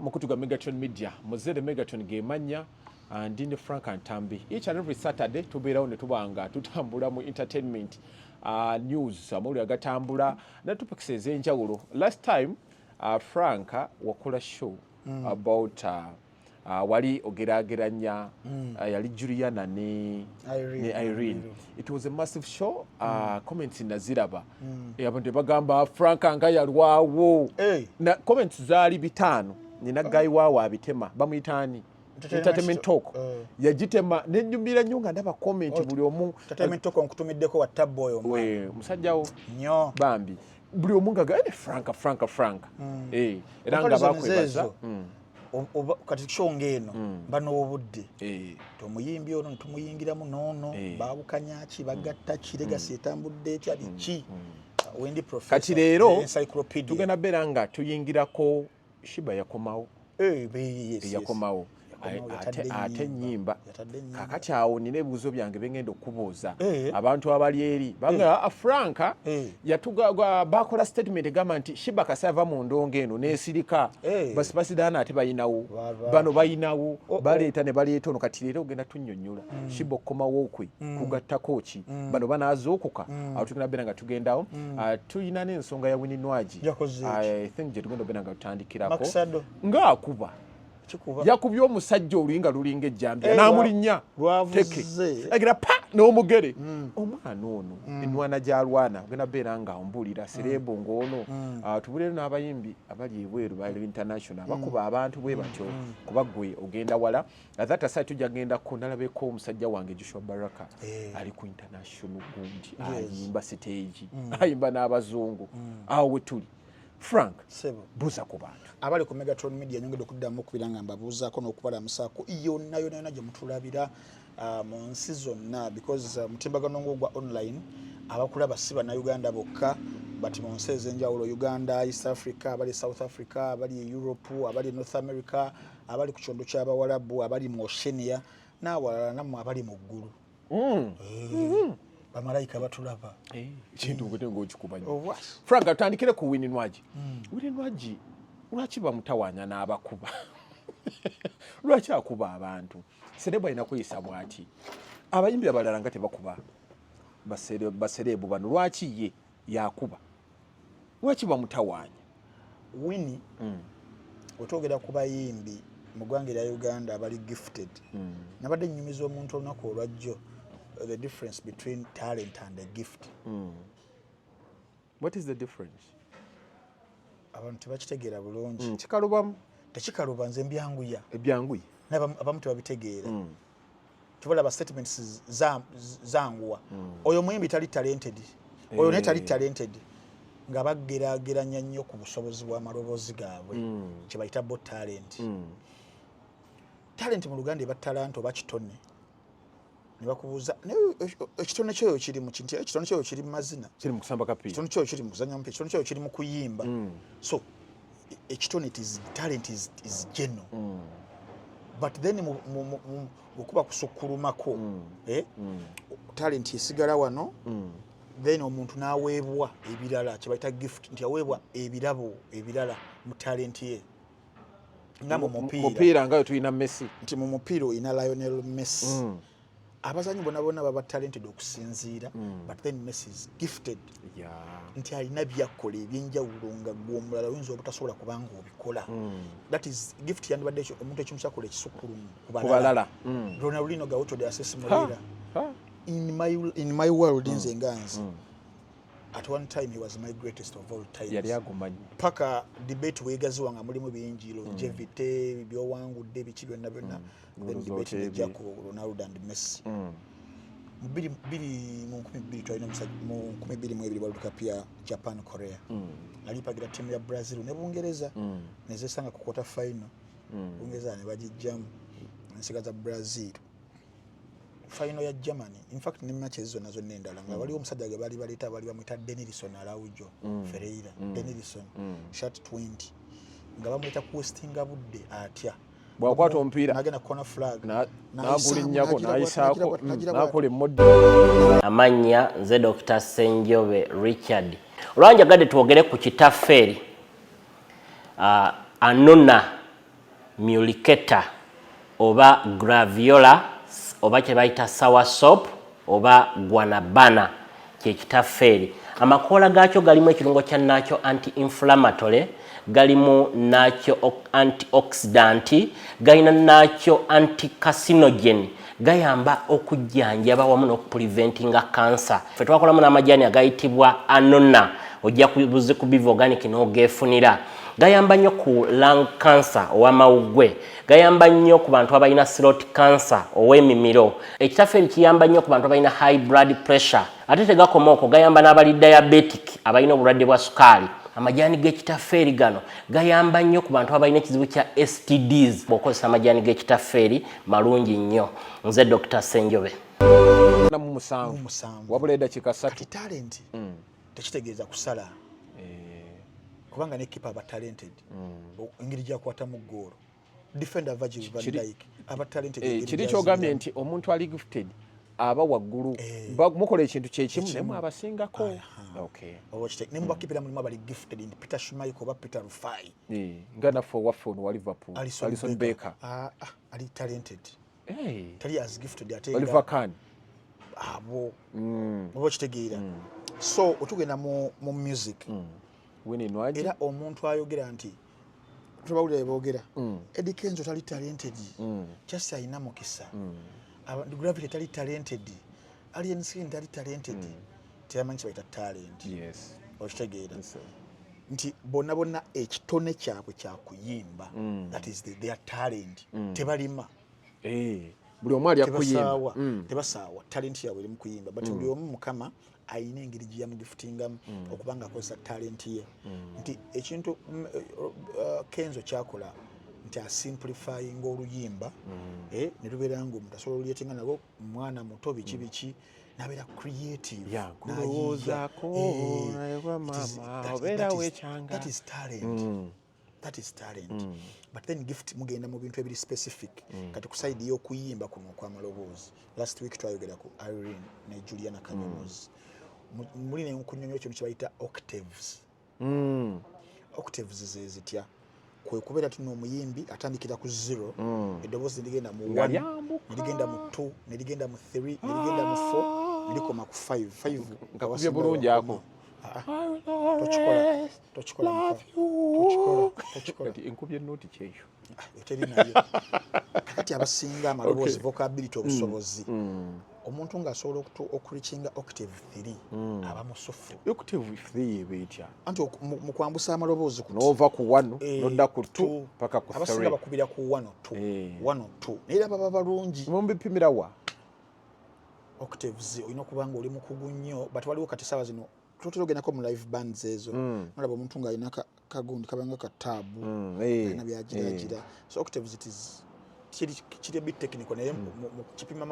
Mukutuga Megaton Media muzere Megaton gemanya ndine Frank Antambi. Each and every Saturday tubeerawo ne tubanga tutambula mu entertainment news amuli agatambula na tupakiseze enjawulo. Last time Frank wakola show about wali ogerageranya yali Juliana ne Irene. It was a massive show. Comments naziraba abantu bagamba Frank anga yalwawo na comments zali bitano nina guy wawo abitema bamuyitani entertainment talk yagitema nenyumira nyunga ndaba comment buli omu entertainment talk onkutumiddeko wa tabboyo we musajjawo nyo bambi buli omu nga Frank era nga bakwebaza kati show ngeno bano obudde tomuyimbi ono tumuyingiramu nono babukanyaki bagatta kiregasi etambudde etya biki wendi professor kati leero encyclopedia tugenda beranga tuyingirako Shiba yakomawo yakomawo ate nyimba kakati awo nina ebibuzo byange bengenda okubuuza abantu abali eri banga Franka yatuga bakola statement egamba nti Shiba kasava mu ndongo eno nesirika basipasidana ate bayinawo bano bayinawo baleeta ne baleeta ono kati leero ogenda tunnyonnyola Shiba okkomawo okwe kugattako ki bano banazookuka awo tugenda bera nga tugendawo tuyina n'ensonga ya Winnie Nwaji I think gye tugenda bera nga tutandikirako ng'akuba yakubye omusajja oluyinga lulinga ejjambya n'amulinnya agira pa n'omugere omwana ono enwana gy'alwana ogenda beera nga ombulira serebo ng'ono tubulire n'abayimbi abali ebweru bali international bakuba abantu bwe batyo kuba gwe ogenda wala that aside tujja gendako nalabeko omusajja wange Joshua Baraka ali ku international gundi ayimba stage ayimba n'abazungu awo we tuli Frank buza ku bantu abali ku Megaton Media nyongedde okuddamu okubiranga mbabuuzaako n'okubalamusaako yonna gye mutulabira mu nsi zonna because mutimbagano ng'ogwa online abakulaba si bannayuganda bokka but mu nsi ez'enjawulo Uganda, East Africa, abali South Africa, abali Europe, abali North America, abali ku kyondo ky'Abawarabu, abali mu Oceania n'awalala nammwe abali mu ggulu bamalayika batulaba kintu ngote ng'okikubanya Frank atandikire ku Winnie Nwaji Winnie Nwaji lwaki bamutawanya n'abakuba lwaki akuba abantu serebo alina kuyisa bwati abayimbi abalala nga tebakuba baserebu bano lwaki ye yakuba lwaki bamutawanya Winnie otwogera ku bayimbi mu ggwanga lya Uganda abali gifted nabadde nnyumiza omuntu olunaku olwajjo the difference between talent and a gift. What is the difference? Abantu tebakitegeera bulungi. Kikalubamu. Tekikaluba nze mbyanguya. Ebyanguya. Abamu tebabitegeera. Tubalaba statements zanguwa. Oyo muyimbi tali talented. Oyo ne tali talented. Nga bageraageranya nnyo ku busobozi bw'amaloboozi gaabwe. Kye bayita bo talent. Talent mu Luganda eba talent oba kitone. Nibakubuuza ekitone kyoyo kiri mu kintu ekitone kyoyo kiri mu mazina kiri mu kusamba kapi ekitone kyoyo kiri mu kuzanya mpira ekitone kyoyo kiri mu kuyimba so ekitone talent is general but then okuba kusukkulumako talent esigala wano then omuntu n'aweebwa ebirala kye bayita gift nti aweebwa ebirabo ebirala mu talent ye nga mu mupiira ngayo tulina Messi nti mu mupiira olina Lionel Messi abazanyi bonna baba talented okusinziira but then Messi is gifted nti alina byakola ebyenjawulo nga gw'omulala oyinza obutasobola kubanga obikola that is gift yandibadde omuntu ekimu kyakola ekisukkulumu ku balala Ronaldinho Gaucho de Assis Moreira in my world nze nganzi at one time he was my greatest of all time yali agumanyi paka debate weegaziwa nga mulimu bingi longevity byowangudde biki byonna then debate nejja ku Ronaldo and Messi mu 2022 twalina mu 2022 World Cup ya Japan Korea alipagira timu ya Brazil ne Bungereza nezesanga ku quarter final Bungereza ne bagijjamu nsigaza Brazil final ya Germany in fact ne matches zonna zonna endala nga waliwo omusajja ge bali baleta bali bamwita Denilson Araujo Ferreira Denilson shot 20 nga bamwita kuwestinga budde atya bwakwata omupiira nagenda corner flag nagulinnyako nayisaako nakola emmoddi amannya nze Dr. Senjobe Richard olwanjagadde twogere ku kitaffeeri anona muliceta oba graviola oba kye bayita sour sop oba guanabana kyekitaffeeri. Amakoola gaakyo galimu ekirungo kya nakyo anti-inflammatory, galimu nakyo antioxidant, galina nakyo anti-carcinogen, gayamba okujjanjaba wamu n'okupreventinga cancer. Ffe twakolamu n'amajaani agayitibwa anona, ojja kubuze ku Biva Organic n'ogeefunira. Gayamba nnyo ku lung cancer ow'amawuggwe, gayamba nnyo ku bantu abalina throat cancer ow'emimiro, ekitaffeeri kiyamba nnyo ku bantu abalina high blood pressure, ate tegakoma okwo gayamba n'abali diabetic abalina obulwadde bwa sukaali. Amajaani g'ekitaffeeri gano gayamba nnyo ku bantu abalina ekizibu kya STDs. Bw'okozesa amajaani g'ekitaffeeri malungi nnyo. Nze Dr. Ssenjobe. Mu musanvu wabula eddakiika 3 kati talent tekitegeeza kusala kubanga ne keeper aba talented engeri gyakwatamu ggoolo defender Virgil van Dijk aba talented kiri kyogambye nti omuntu ali gifted aba waggulu mukola ekintu kyekimu nemu abasingako ne mubakipira mulimu abali gifted in Peter Schmeichel oba Peter Rufai nga naffe owaffe ono wa Liverpool Alisson Becker ali talented tali as gifted ate Oliver Kahn abo oba kitegeera so otugenda mu music era omuntu ayogera nti tubawulira boogera Eddie Kenzo tali talented just ayina mukisa Gravity tali talented Alien Skin tali talented teyamanyi kibayita talent okitegeera nti bonna ekitone kyabwe kyakuyimba that is their talent tebalima buli omu ali akuyimba tebasaawa talent yaabwe eri mu kuyimba but buli omu Mukama ayina engeri gye yamugifutingamu okubanga akozesa talent ye nti ekintu Kenzo kyakola nti asimplifying oluyimba ne lubeera ng'omuntu asobola olyetinga nago mwana muto biki nabeera creative that is talent. That is talent. But then gift mugenda mu bintu ebiri specific kati ku side y'okuyimba kuno kwa maloboozi. Last week twayogera ku Irene ne Juliana Kanyomozi muline nkunyonyo ekintu kibayita octaves. Octaves ze zitya kwe kubeera tino omuyimbi atandikira ku 0 eddoboozi ligenda mu 1 ligenda mu 2 ligenda mu 3 ligenda mu 4 likoma ku 5 ngakubye bulungi ako tochikola enkubye noti kyekyo teri nayo kakati abasinga amaloboozi vocability obusobozi omuntu ng'asobola okulichinga octave 3 aba musofu octave 3 ebetya anti mu kwambusa amaloboozi nova ku 1 nodda ku 2 paka ku 3 abasinga bakubira ku 1 or 2 naye baba balungi mumbipimira wa octaves olina okubanga oli mukugu nnyo but waliwo kati sawa zino tutogenako mu live bands ezo nalaba omuntu ng'alina kagundi kabanga kataabu alina byagiragira so octaves it is kiri a bit technical naye mu kipima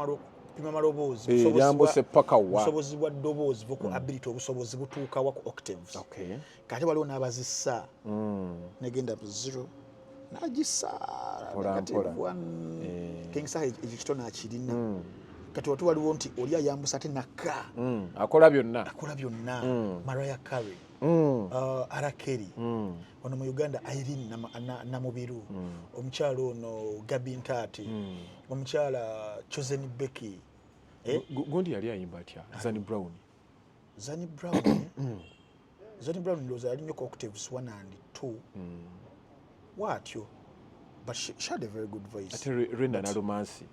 maloboozi obusobozi bwa ddoboozi vocal ability obusobozi butuuka wa ku octaves kati waliwo n'abazissa negenda ku 0 nagisaala kengisaa ekyo kitone akirina kati watu waliwo nti oli ayambusa ate nakka akola byonna Mariah Carey Arakeri ono mu Uganda Irene Namubiru omukyalo ono Gabi Ntate omukyala Chosen Becky gundi yali ayimba atya Zanny Brown ndoza yali nyoko octaves 1 and 2 watyo but she had a very good voice ate Renda na Romance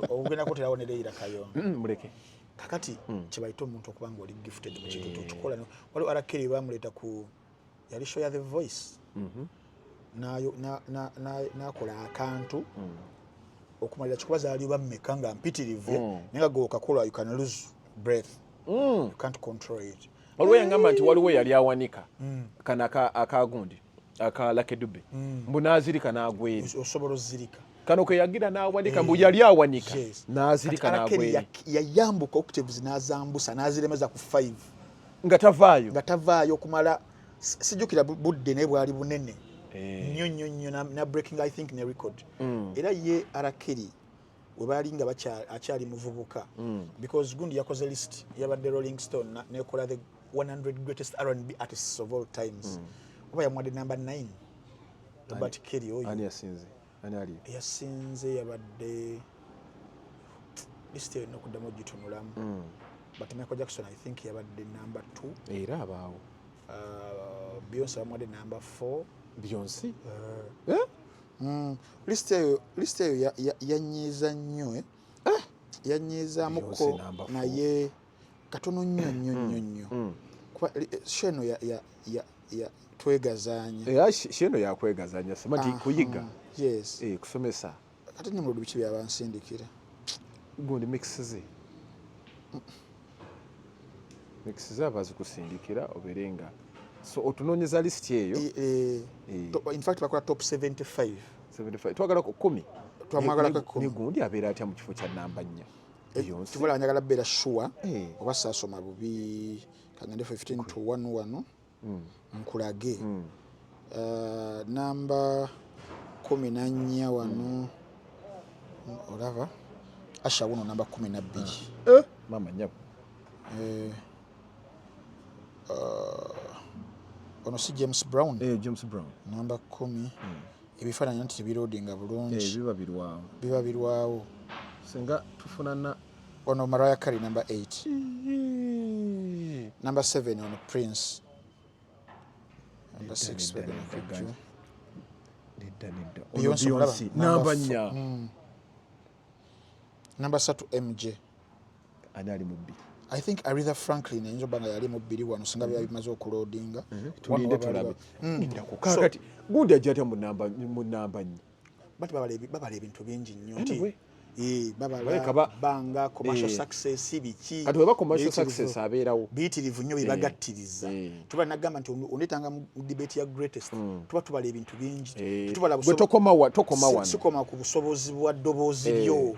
ogenda kuterawo nereira kayo muleke kakati kibayita omuntu okubanga oli gifted mu kintu tukola waliwo Arakeri bamuleta ku yali show ya The Voice nakola akantu okumalira kikubaza ali bammeka nga mpitirivu naye nga gokakola you can lose breath you can't control it waliwo yangamba nti waliwo yali awanika kana akagundi aka Lucky Dube mbunazirika n'agweri osobola ozirika kano ke yagira n'awanika mbu yali awanika n'azirika n'agweri yayambuka octaves n'azambusa n'aziremeza ku 5 nga tavaayo okumala sijjukira budde naye bwali bunene nnyo na breaking I think ne record era ye Arakeri we bali nga akyali muvubuka because gundi yakoze list yabadde Rolling Stone nekola the 100 greatest R&B artists of all times oba yamwadde number 9 Robert Kelly oyo ani yasinze ani ali yasinze yabadde list eno kuddamu gitunulamu but Michael Jackson I think yabadde number 2 era abaawo Beyonce bamwadde number 4 Beyonce list eyo yanyiiza nnyo yanyiizaamuko naye katono nnyo kuba sheno ya twegazaanya sheno yakwegazanya sema kuyiga yes kusomesa kati ni muludi bichi byabansindikira gundi mixes abazi kusindikira oberenga so otunonyeza list eyo in fact bakola top 75 twagala ku 10 twamagala ku 10 ni gundi abeera atya mu kifo kya namba 4 tubula njagala bera sure oba sasoma bubi kangende 15 to 11 nkulage namba 14 wano olava asha wuno namba 12 mama nyabo ono si James Brown James Brown namba 10 ebifaananyi nti birodinga bulungi biba birwawo senga tufunana ono Mariah Carey namba 8 namba 7 ono Prince namba 6 Beyonce namba 4 namba 3 MJ ani ali mubbi I think Aretha Franklin enzo banga yali mubbiri wano singa bimaze okuloadinga tulinde tulabe kukakati gundi ajata mu namba 4 bati babale ebintu bingi nnyo nti babala banga commercial success biki kati weba commercial success abeerawo biitirivu nnyo bibagattiriza tuba nagamba nti onetanga mu debate ya greatest tuba tubala ebintu bingi tubala tokoma wano sikoma ku busobozi bwa ddoboozi lyo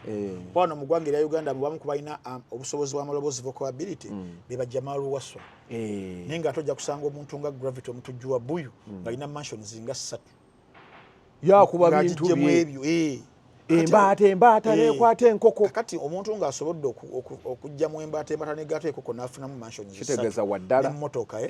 wano mu ggwanga erya Uganda bamu kubalina obusobozi bw'amaloboozi vocal ability beba Jamal Waswa naye nga tojja kusanga omuntu nga Gravity omutujju wa Buyu ng'alina mansions nga 3 yakuba bintu ebyo embaata nekwata enkoko kati omuntu ng'asobodde okujja mu embaata negaata ekoko n'afunamu mansions kitegeeza waddala emmotoka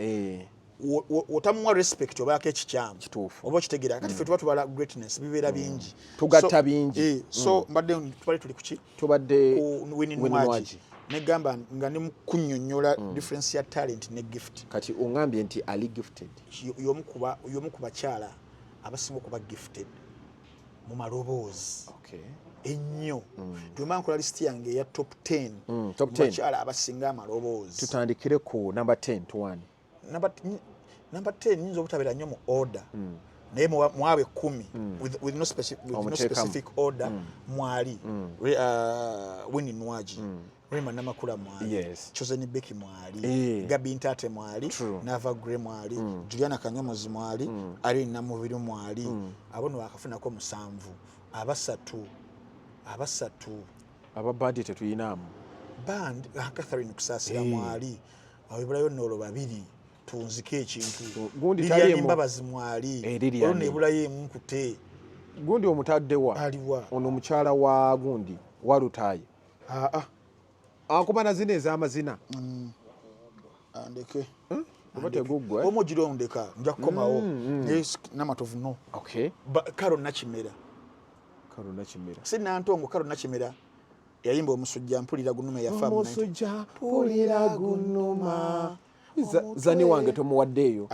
otamuwa respect obaako ekikyamu oba okitegeera kati ffe tuba tubala greatness bibeera bingi tugatta bingi so mbadde tubali tuli kuki tubadde winninwaji negamba nga ne mukunnyonnyola difference ya talent ne gift kati ongambye nti ali gifted y'omu ku bakyala abasinga okuba gifted mu maloboozi ennyo tuyomba nkola list yange eya top 10 bakyala abasinga amaloboozi tutandikire ku number 10 tuwani number 10 nyinza obutabeera nnyo mu order naye mwabe 10 with no specific order mwali Winnie Nwaji Rema Namakula mwali Chosen Becky mwali Gabi Ntate mwali Nava Gray mwali Juliana Kanyomozi mwali Ali Namubiri mwali abono bakafunako 7 abasatu ababandi tetuyinamu band Catherine Kusasira mwali abibulayo nolo 2 tunzike ekintu gundi tali mbabazi mwali olone ebulayo emunkute gundi omutaddewa aliwa ono mukyala wa gundi walutaye akubana zine ez'amazina andeke obate gugwa omujiro ondeka nja kukomawo n'amatovu no Karo Nakimera sinantongo Karo Nakimera yayimba omusujja mpulira gunuma yafa omusujja mpulira gunuma zani wange tomuwaddeeyo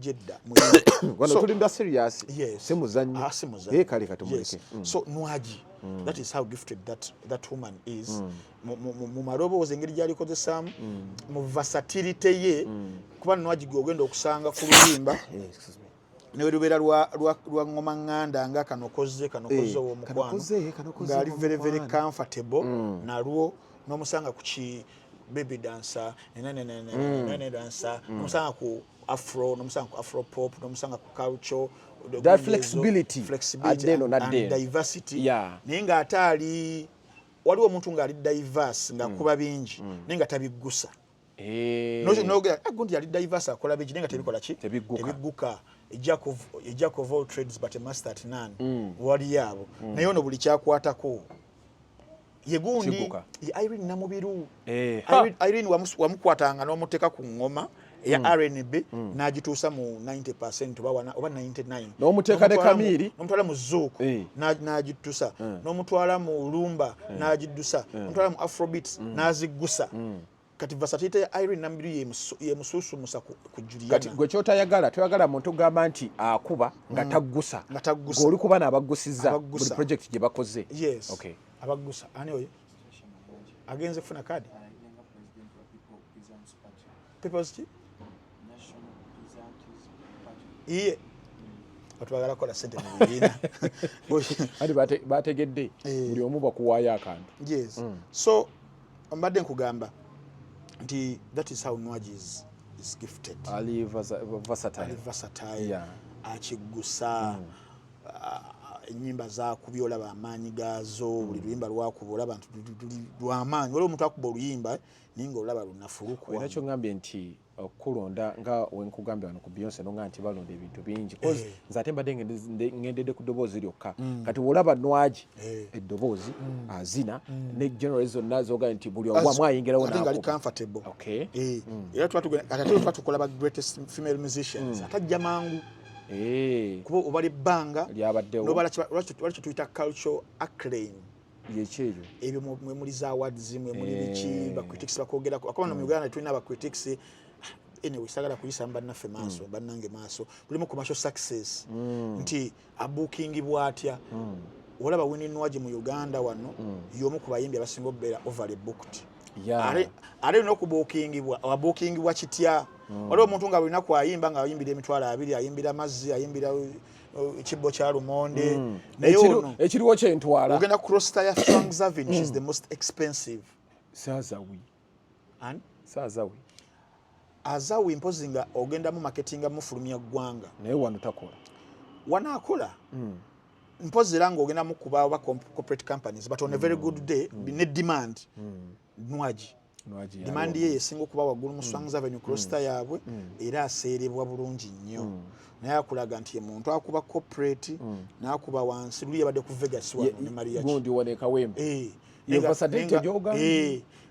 jedda wano tulinda serious simuzanyi kale katumuleke so Nwaji that is how gifted that woman is mu maloboozi engeri gy'alikozesaamu mu versatility ye kuba Nwaji gw'ogenda okusanga ku luyimba ne lubeera lwa ngoma nganda nga kanokoze ow'omukwano ng'ali very comfortable nalwo n'omusanga ku ki baby dancer nene dancer n'omusanga ku afro n'omusanga ku afro pop n'omusanga ku culture that flexibility and diversity naye ng'ate ali waliwo omuntu ng'ali diverse ng'akuba bingi naye nga tabiggusa nogera gundi yali diverse akola bingi naye nga tebikola ki tebigguka a jack of all trades but a master at none wali yabo naye ono buli kyakwatako ye gundi Irene Namubiru Irene wamukwatanga n'omuteeka ku ngoma ya R&B n'agituusa mu 90% oba 99 n'omuteeka ne Kamiri n'omutwala mu zouk n'agituusa n'omutwala mu lumba n'agiddusa n'omutwala mu afrobeats n'aziggusa kati vasatite ya Irene Nambiru ye mususumusa ku Juliana kati gwe kyotayagala toyagala muntu gamba nti akuba nga taggusa ng'oli kuba n'abaggusiza buli project gye bakoze. Yes. Okay. Abaggusa ani oyo agenze kufuna kadi People's iye batwagala kola sente mu biina ati bategedde buli omu bakuwaayo akantu. Yes. So mbadde nkugamba nti that is how Nwaji is gifted. Ali versatile. Yeah. Akigusa enyimba zakubye olaba amaanyi gaazo buli luyimba lwakuba olaba nti lwamaanyi waliwo omuntu akuba oluyimba ninga olaba lunafulukwa. Era kyo ngambye nti okulonda nga wenkugambye wano ku Beyonce nonga nti balonda ebintu bingi nze ate mbadde ngendedde ku ddoboozi lyokka kati olaba Nwaji eddoboozi azina ne general zonna zoga nti buli owamu ayingirawo nali comfortable. Okay. Era twatukola ba greatest female musicians atajja mangu kuba obali bbanga lwaki tuyita cultural acclaim yekyeyo ebyo mwe muli za awards mwe muli biki ba critics bakogerako akabona mu Uganda tulina ba critics anyway sagala kuyisa bannaffe maaso bannange maaso bulimu commercial success nti abooking bwatya olaba Winnie Nwaji mu Uganda wano yomu ku bayimbi abasinga obeera overbooked. Ale no kubookingibwa ababookingibwa kitya waliwo omuntu nga bulina kwayimba nga ayimbira emitwalo 2 ayimbira mazzi ayimbira ekibbo kya lumonde naye ono ekiriwo kyentwala ogenda crosstar ya Songs Avenue is the most expensive. Sazawi azawi mpozi nga ogenda mu marketing mufulumya ggwanga naye wano takola wanaakola mpozi era ng'ogenda mu kuba oba corporate companies but on a very good day ne demand Nwaji demand ye esinga okuba waggulu mu Songs Avenue crosstar yaabwe era aseerebwa bulungi nnyo naye akulaga nti muntu akuba corporate n'akuba wansi luli yabadde ku Vegas wano ne Maria gundi waneka wembe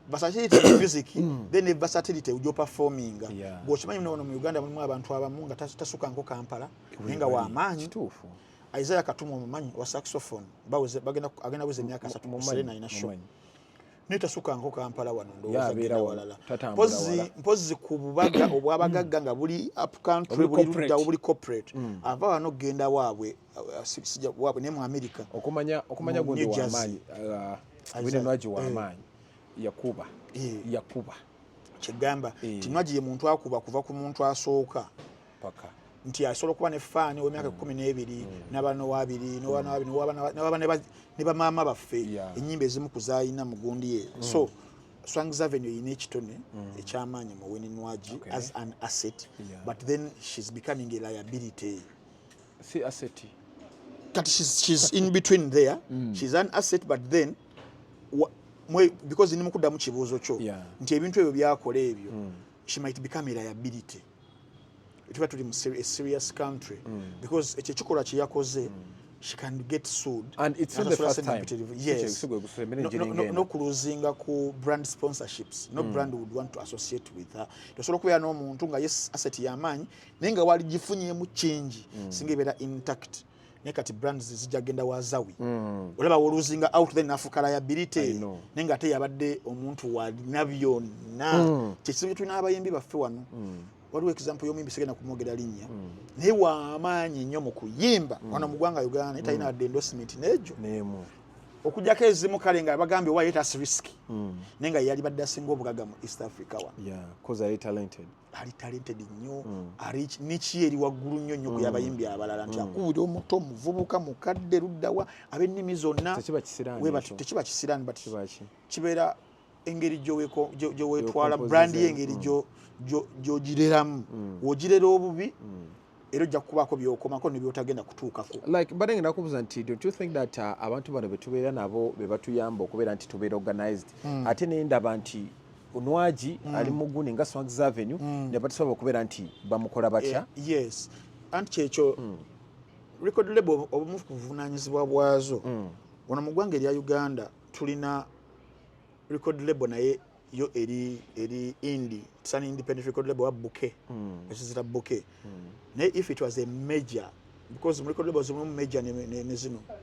versatility music then versatility ujo performing gochimanyi muno mu Uganda mulimu abantu abamu nga tasuka nko Kampala nenga wa amanyi kituufu Isaiah Katumo mumanyi wa saxophone agenda weze myaka 3 mu Serena ina show nitasuka nko Kampala wano ndo walala mpozi ku bubaga obwabagagga nga buli up country buli corporate ava wano genda waabwe sija waabwe ne mu America okumanya gundi wa amanyi Winnie Nwaji wa amanyi yakuba kigamba Nwaji ye muntu akuba kuva ku muntu asooka paka nti asobola kuba ne faani w'emyaka 12 n'abana wabiri ne bamaama baffe ennyimba ezimu kuzaayina mu gundi ye so Songs Avenue yina ekitone ekyamaanyi mu Winnie Nwaji as an asset but then she's becoming a liability. See asset kati she's in between there she's an asset but then because ni mukuddamu kibuuzo kyo nti ebintu ebyo byakola ebyo she might become a liability. It tuli mu a serious country because ekyo kikola kye yakoze she can get sued and it's the first time. Yes. No cruising ku brand sponsorships no brand would want to associate with her tosobola kubeera n'omuntu nga yes asset y'amaanyi naye nga wali gifunyemu change singa ebeera intact nekati brands zijagenda wazawi olaba losing out then afuka liability nenga ate yabadde omuntu walina byonna kyekizibu tulina abayimbi baffe wano waliwo example y'omuyimbi segenda kumwogera linnya naye w'amaanyi nnyo mu kuyimba wano mu ggwanga Uganda naye talina wadde endorsement nejo okujjako ezimu kale nga bagambye why it's risky nenga yali badde asinga obugaga mu East Africa wa ali talented nnyo ali niki eri waggulu nnyo ku y'abayimbi abalala nti akubira omuto muvubuka mukadde luddawa ab'ennimi zonna tekiba kisiraani but kibeera engeri gy'owetwala brand y'engeri gy'ogireramu w'ogirera obubi era ojja kubaako byokomako ne byotagenda kutuukako like but ngenda kubuuza nti don't you think that abantu bano betubeera nabo be batuyamba okubeera nti tubeera organized ate ne ndaba nti Nwaji ali mu gundi nga Songs Avenue ne batusobola okubeera nti bamukola batya yes anti kyekyo record label obumu ku buvunaanyizibwa bwazo wano mu ggwanga erya Uganda tulina record label naye yo eri indie, it's an independent record label wa Bouquet. This is a Bouquet. If it was a major, because record labels are major ne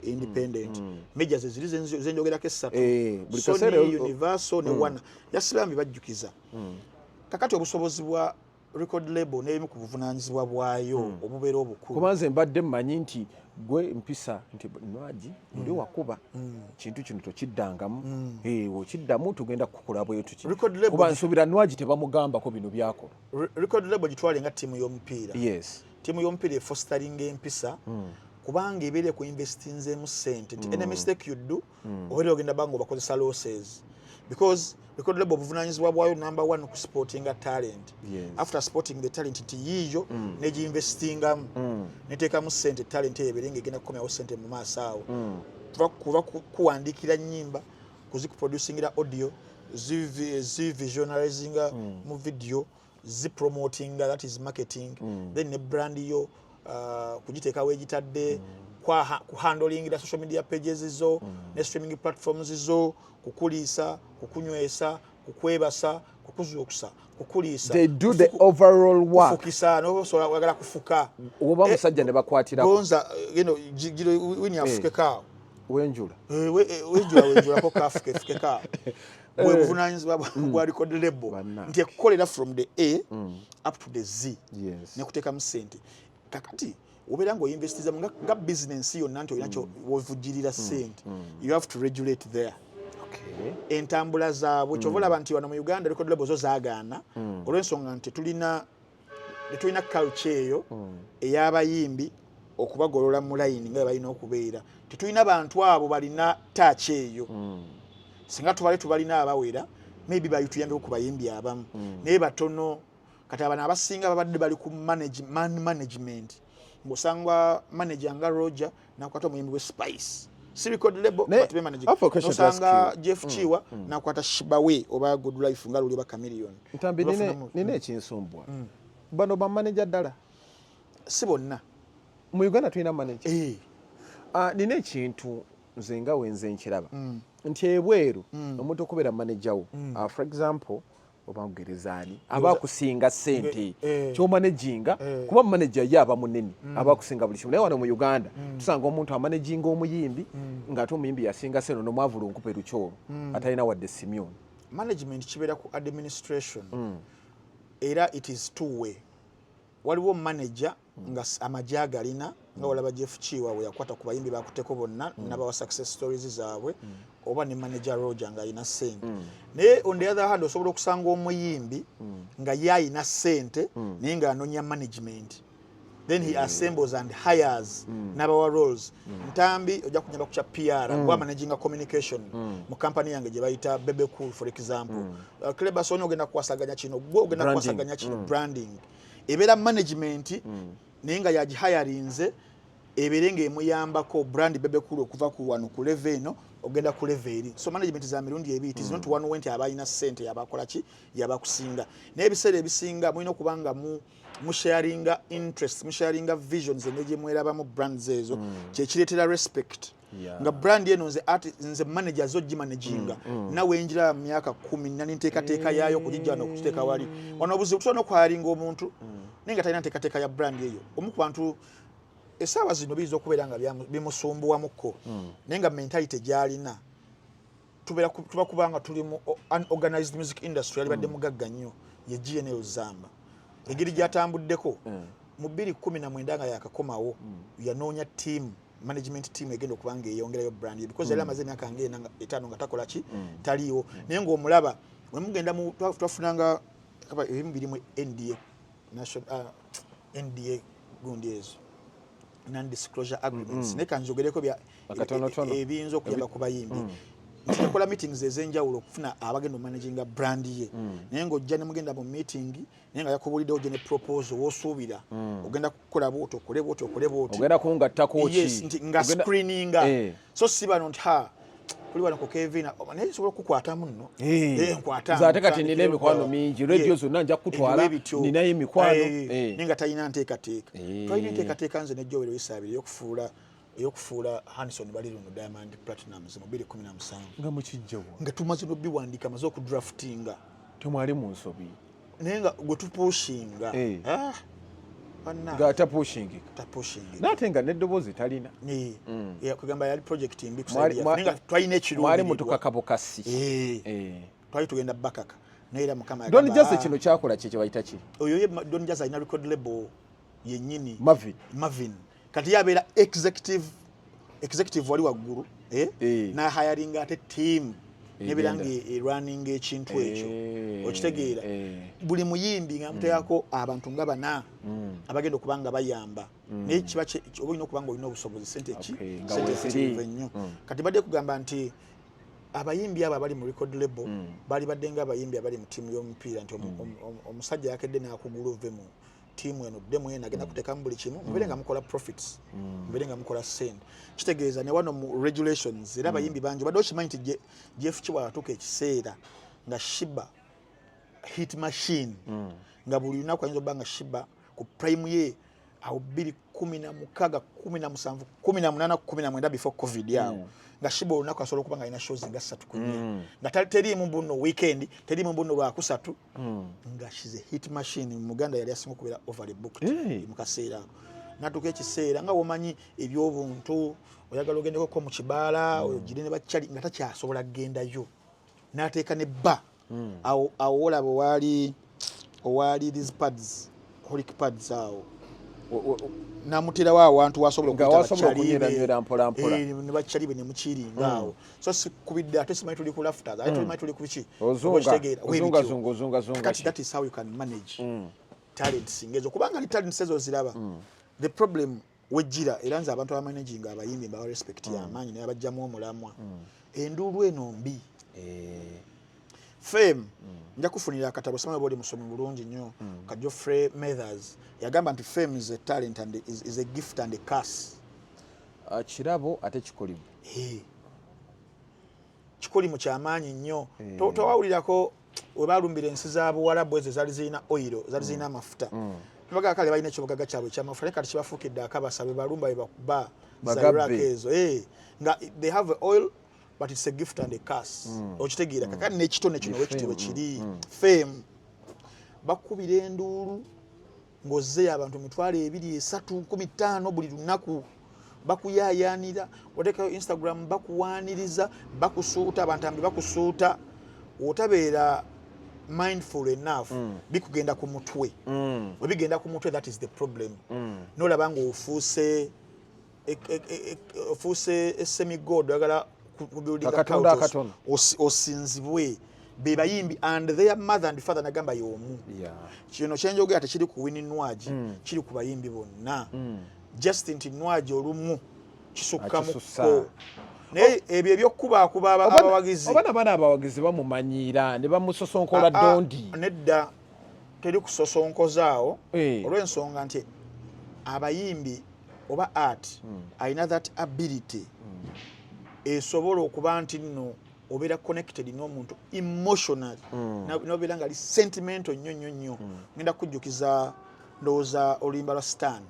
independent. Majors is zenjogera ke ssatu. Sony, Universal ne Warner. Yasilambi bajjukiza. Kakati obusobozi bwa record label n'ebimu ku buvunaanyizibwa bwayo obubeera obukulu. Kubanze mbadde mmanyi nti gwe mpisa nti Nwaji oli wakuba kintu kino tokiddangamu okiddamu tugenda kukola bwetu kuba nsubira Nwaji tebamugambako bino byako. Record label gitwale nga ttiimu y'omupiira. Yes. Ttiimu y'omupiira efosteringa empisa kubanga ebeere ku investinzeemu ssente nti any mistake you do obeera ogenda banga obakozesa losses because record label obuvunaanyizibwa bwayo number 1 ku sporting talent. After sporting the talent nti yiyo negiinvestingamu neteekamu ssente talent eyo ebeere ng'egenda kukomyawo ssente mu maaso awo kuba kuwandiikira nnyimba kuzikuproducingira audio zivisualizinga mu video zipromotinga, that is marketing, then ne brand yo kugiteekawo egitadde kuhandlingira social media pages zo ne streaming platforms zo kukuliisa kukunywesa kukwebasa kukuzuukusa kukuliisa. They do the overall work. Kufukisa no so wagala kufuka oba musajja ne bakwatira gonza giro wini afuke ka wenjula wenjula ko kafuke ka bwe buvunaanyizibwa bwa record label nti ekukolera from the A up to the Z. Ne kuteeka mu ssente kakati obeera ng'oyinvestiza nga business yonna nti olinacho wovujjirira ssente you have to regulate there. Entambula zaabwe kyova olaba nti wano mu Uganda record label zo zaagaana olw'ensonga nti tulina culture eyo ey'abayimbi okubagolola mu line nga balina okubeera. Tetulina bantu abo balina touch eyo. Singa tubalina abawera maybe bayituyambe ku bayimbi abamu naye batono kati abana abasinga babadde bali ku management ngosangwa manager nga Roger nakwata omuyimbi we Spice si record label but be manager ngosanga Jeff Chiwa nakwata Shibawe oba Good Life nga luli ba Chameleon. Ntambi nine ekinsumbwa bano ba manager ddala si bonna mu Uganda tulina manager nine ekintu nze nga wenze nkiraba nti ebweru omuntu okubeera manager wo for example obangerezani abakusinga ssente kyomanaginga kuba manager ye aba munene abakusinga buli kimu naye wano mu Uganda tusanga omuntu amanaginga omuyimbi ng'ate omuyimbi yasinga ssente nomwavula onkupe lukyolo atalina wadde Simeon. Management kibeera ku administration era it is two way. Waliwo manager nga amagye agalina nga walaba Jeff Chiwa we yakwata ku bayimbi bakuteko bonna n'abawa success stories zaabwe oba ne manager Roger nga alina ssente naye on the other hand osobola okusanga omuyimbi nga ye alina ssente naye nga anonya management then he assembles and hires n'abawa roles. Ntambi ojja kunyamba ku kya PR gwa managing communication mu company yange gye bayita Bebe Cool for example. Kleba Sony ogenda kuwasaganya kino gwe ogenda kuwasaganya kino branding ebeera management naye nga yagihayarinze ebeere ng'emuyambako brand Bebe Cool okuva ku wano ku level eno ogenda ku level eri. So management za mirundi ebiri it is not one way nti abalina ssente yabakola ki yabakusinga naye ebiseera ebisinga mulina okubanga mu sharinga interest mu sharinga visions engeri gyemwerabamu brands ezo kyekireetera respect nga brand eno nze manager zo gimanaginga nawe njira myaka 10 nani nteekateeka yaayo kugijja wano okuteeka wali wano obuzibu tusobola okwalinga omuntu naye nga talina nteekateeka ya brand eyo. Omu ku bantu essaawa zino biyinza okubeera nga bimusumbuwamuko naye nga mentality gy'alina tuba kubanga tuli mu unorganized music industry alibadde mugagga nnyo ye GNL Zamba engeri gy'atambuddeko mu 2019 nga yakakomawo yanoonya team management team egenda okubanga eyongerayo brand because yali amaze emyaka nga 5 nga takola ki taliiwo naye ng'omulaba we mugenda twafunanga ebimu biri mu NDA national NDA gundi ezo non-disclosure agreements naye kanjogereko ebiyinza okuyamba ku bayimbi tukola meetings ez'enjawulo okufuna abagenda managinga brand ye naye ng'ojja ne mugenda mu meeting naye nga yakubuliddewo gye ne proposal w'osuubira ogenda kukola bwoti okole bwoti ogenda kungattako ki nga screeninga so si bano nti kuli wano ku Kevin naye sobola okukwatamu nno nkwatamu ate kati nina emikwano mingi radio zonna nja kutwala ninayo emikwano naye nga talina nteekateeka twalina enteekateeka nze nejjowero yisaabire y'okufuula eyokufuula Hanson bali luno Diamond Platinumz mu 2017 nga mukijjawo nga tumaze n'obiwandika maze okudraftinga temwali mu nsobi naye nga gwe tupushinga tapushingi nate nga neddoboozi talina kugamba yali project mbi kusaidia twalina ekirungi mwali mutukakabokasi twali tugenda bakaka naye mukama Don Jazzy kino kyakola kye bayita ki oyo Don Jazzy alina record label yennyini Marvin kati yabeera executive wali waggulu na hiring ate team nebirangi running ekintu ekyo okitegeera buli muyimbi nga muteyako abantu nga bana abagenda okubanga bayamba naye kiba obulina okubanga olina obusobozi sente nnyo kati badde kugamba nti abayimbi abo abali mu record label bali badde nga abayimbi abali mu tiimu y'omupiira nti omusajja yakedde n'akugula ove mu tiimu eno ddemu yena agenda kuteekamu buli kimu mubere nga mukola profits mubere nga mukola sente kitegeeza ne wano mu regulations era abayimbi bangi badde okimanyi nti Jeff Kiwa atuuka ekiseera nga Shiba hit machine nga buli lunaku ayinza obba nga Shiba ku prime ye awo 2016 17 18 19 before covid yawo nga Shiba olunaku asobola okuba nga alina shows nga 3 ku 4 nga teriimu mbuno weekend teriimu mbuno lwakusatu nga she's a hit machine mu Uganda yali asinga okubeera overbooked mu kaseera natuuka ekiseera nga womanyi ebyobuntu oyagala ogendeko mu kibaala ogire ne bakyali nga takyasobola kugendayo n'ateeka ne bba awo olaba owali these pads holic pads awo namuterawo awantu wasobola ne bakyalibe ne mukiringa awo so sikubidde ate simanyi tuli ku lafters ate tulimanyi tuli ku biki kati that is how you can manage talents ngezo kubanga ni talents ezo ziraba the problem wejjira era nze abantu abamanaging abayimbi mbawa respect y'amaanyi naye abajjamu omulamwa enduulu eno mbi fame nja kufunira akatabo simanyi bodi musomi bulungi nnyo ka Geoffrey Mathers yagamba nti fame is a talent and is a gift and a curse kirabo ate kikolimu kikolimu kyamaanyi nnyo towawulirako we balumbira ensi za Buwarabu ezo zaali zirina oil zaali zirina amafuta nibaga kale balina ekibugaga kyabwe kyamafuta kati kibafuukidde akabasa be balumba be bakuba za Iraq ezo nga they have oil but it's a gift and a curse okitegeera kakati n'ekitone kino wekitibwe kiri fame bakubira enduulu ng'ozzeeyo abantu 2,000 3 15 buli lunaku bakuyaayaanira oteekayo Instagram bakuwaaniriza bakusuuta abantu ambi bakusuuta otabeera mindful enough bikugenda ku mutwe we bigenda ku mutwe that is the problem nolaba nga ofuuse semigod oyagala kubuildinga osinzibwe be bayimbi and their mother and father nagamba y'omu kino kyenjogera tekiri ku Winnie Nwagi kiri ku bayimbi bonna Justin Nwagi olumu kisukkamuko naye ebyo ebyokubaakuba abawagizi oba nabana abawagizi bamumanyiira ne bamusosonkola dondi nedda teri kusosonkozaawo olw'ensonga nti abayimbi oba art alina that ability esobola okuba nti nno obeera connected n'omuntu emotionally n'obeera nga ali sentimental nnyo ngenda kujjukiza ndowooza oluyimba lwa Stan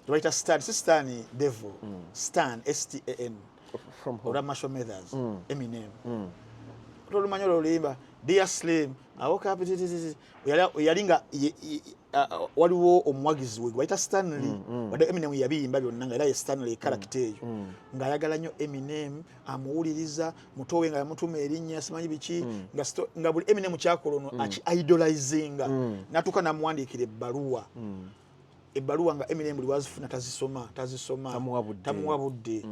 Writer Stan, Stan Devil, Stan STAN olwa Marshall Mathers, Eminem. Tolumanyi oluyimba Dear Slim, awoka yalinga waliwo omuwagizi we Writer Stanley wadde Eminem yabiyimba byonna nga era ye Stanley character eyo ng'ayagala nnyo Eminem amuwuliriza mutowe nga yamutuma erinnya simanyi biki nga buli Eminem kyakolono aki-idolizinga natuuka namuwandiikira ebbaluwa nga Eminem buli wazifuna tazisoma tamuwa budde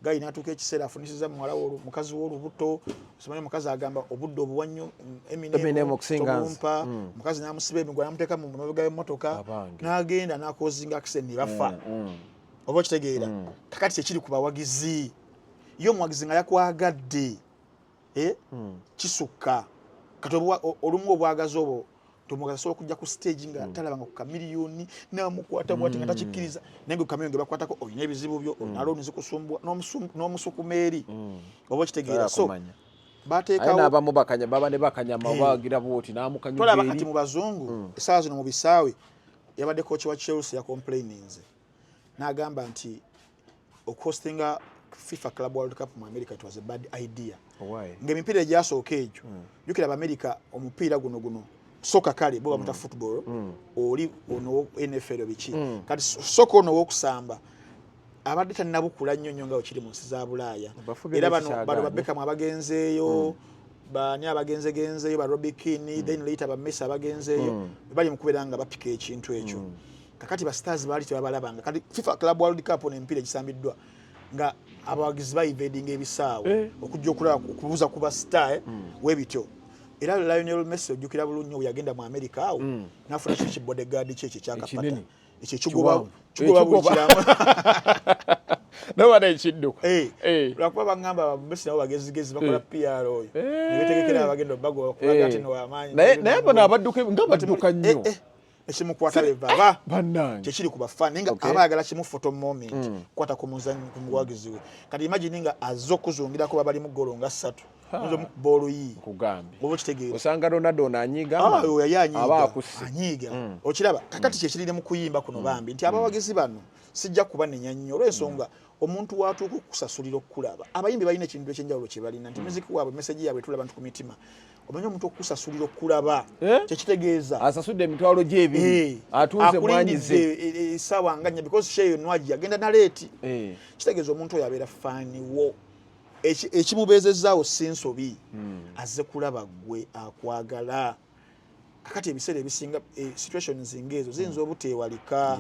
gayi natuuka ekiseera afunisiza mukazi w'olubuto simanyi mukazi agamba obudde obuwa nnyo Eminem okumumpa mukazi n'amusiba emigwa n'amuteeka mu mabega y'emmotoka n'agenda n'akozinga accident ne bafa oba okitegeera kakati kyekiri ku bawagizi ye omuwagizi nga yakwagadde kisukka kati olumu obwagazi obwo tomugaso okujja ku stage nga talabanga ku kamiliyoni namukwata bwati nga takikkiriza naye kamiliyoni ge bakwatako olina ebizibu byo naloni zikusumbwa n'omusukumeeri oba okitegeera so bateekawo n'abamu baba ne bakanyama bagira bwoti n'amukanyuga tolaba kati mu bazungu essaawa zino mu bisaawe yabadde kooki wa Chelsea ya complaininze n'agamba nti hostinga FIFA Club World Cup mu America, it was a bad idea. Why? Ng'emipiira egyasooka egyo jukira America omupiira guno soka kale bo bamuta football oli ono NFL biki kati soka ono w'okusamba abadde tannabukula nnyo nga okiri mu nsi za Bulaaya era bano Beckham abagenzeeyo bani abagenzegenzeyo ba Robbie Keane then later ba Messi abagenzeeyo bali mu kubeera nga bapika ekintu ekyo kakati ba stars bali tebabalabanga kati FIFA Club World Cup n'emipiira gisambiddwa nga abawagizi bayivadinga ebisaawe okujja okulaba okubuuza ku ba star webityo era Lionel Messi ojjukira bulungi nnyo yagenda mu America awo n'afuna kiki bodyguard kye kyakapata ekyo kigoba bukiramu nobody ekidduka lwakuba bagamba Messi nabo bagezigezi bakola PR oyo ne betegekera abagenda obbago okulaga ati no amaanyi naye bona abadduka nga badduka nnyo ekimukwata beva bannange kyekiri ku bafani nga abayagala kimu photo moment kwata ku muzanyi ku muwagizi we kati imagine nga azza okuzungirako babali mu golo nga 3 nzo bolo yi kugambi obo kitegeera osanga Ronaldo n'anyiga anyiga okiraba kakati kyekirire mu kuyimba kuno bambi nti abawagizi bano sijja kubanenya nnyo olw'ensonga omuntu watuuka okusasulira okulaba abayimbi balina ekintu ekyenjawulo kye balina nti muziki waabwe message yaabwe etula abantu ku mitima omanyi omuntu okusasulira okulaba kyekitegeeza asasudde emitwalo gy'ebiri atunze mwanyize essaawa nga nnya because sheyo nwaji agenda na leeti kitegeeza omuntu oyo abeera faani wo ekimubeezezaawo si nsobi azze kulaba gwe akwagala kakati ebiseera ebisinga situations ng'ezo ziyinza obuteewalika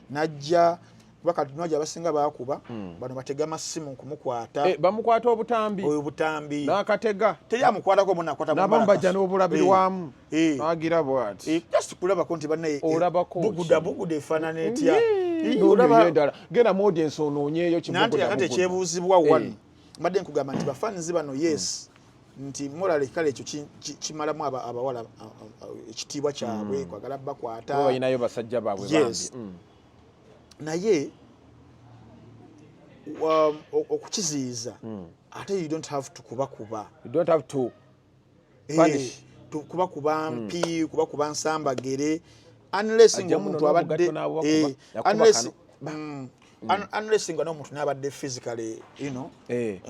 najja bakati nwaji abasinga bakuba bano batega amasimu kumukwata bamukwata obutambi oyo butambi n'akatega teri amukwatako munakwata n'abamu bajja n'obulabirwamu agira bwati just kulabako nti bannaye buguda efaanana etya ddala genda mu audience onoonyeeyo nanti kakati ekyebuuzibwa wano mbadde nkugamba nti bafanizi bano yes nti morale kale ekyo kimalamu abawala ekitiibwa kyabwe kwagala bakwata balinayo basajja baabwe bambi naye okukiziyiza ate you don't have to kubakuba you don't have to punish kubakuba mpi kubakuba nsambagere unless ng'omuntu abadde unless nga n'omuntu n'abadde physically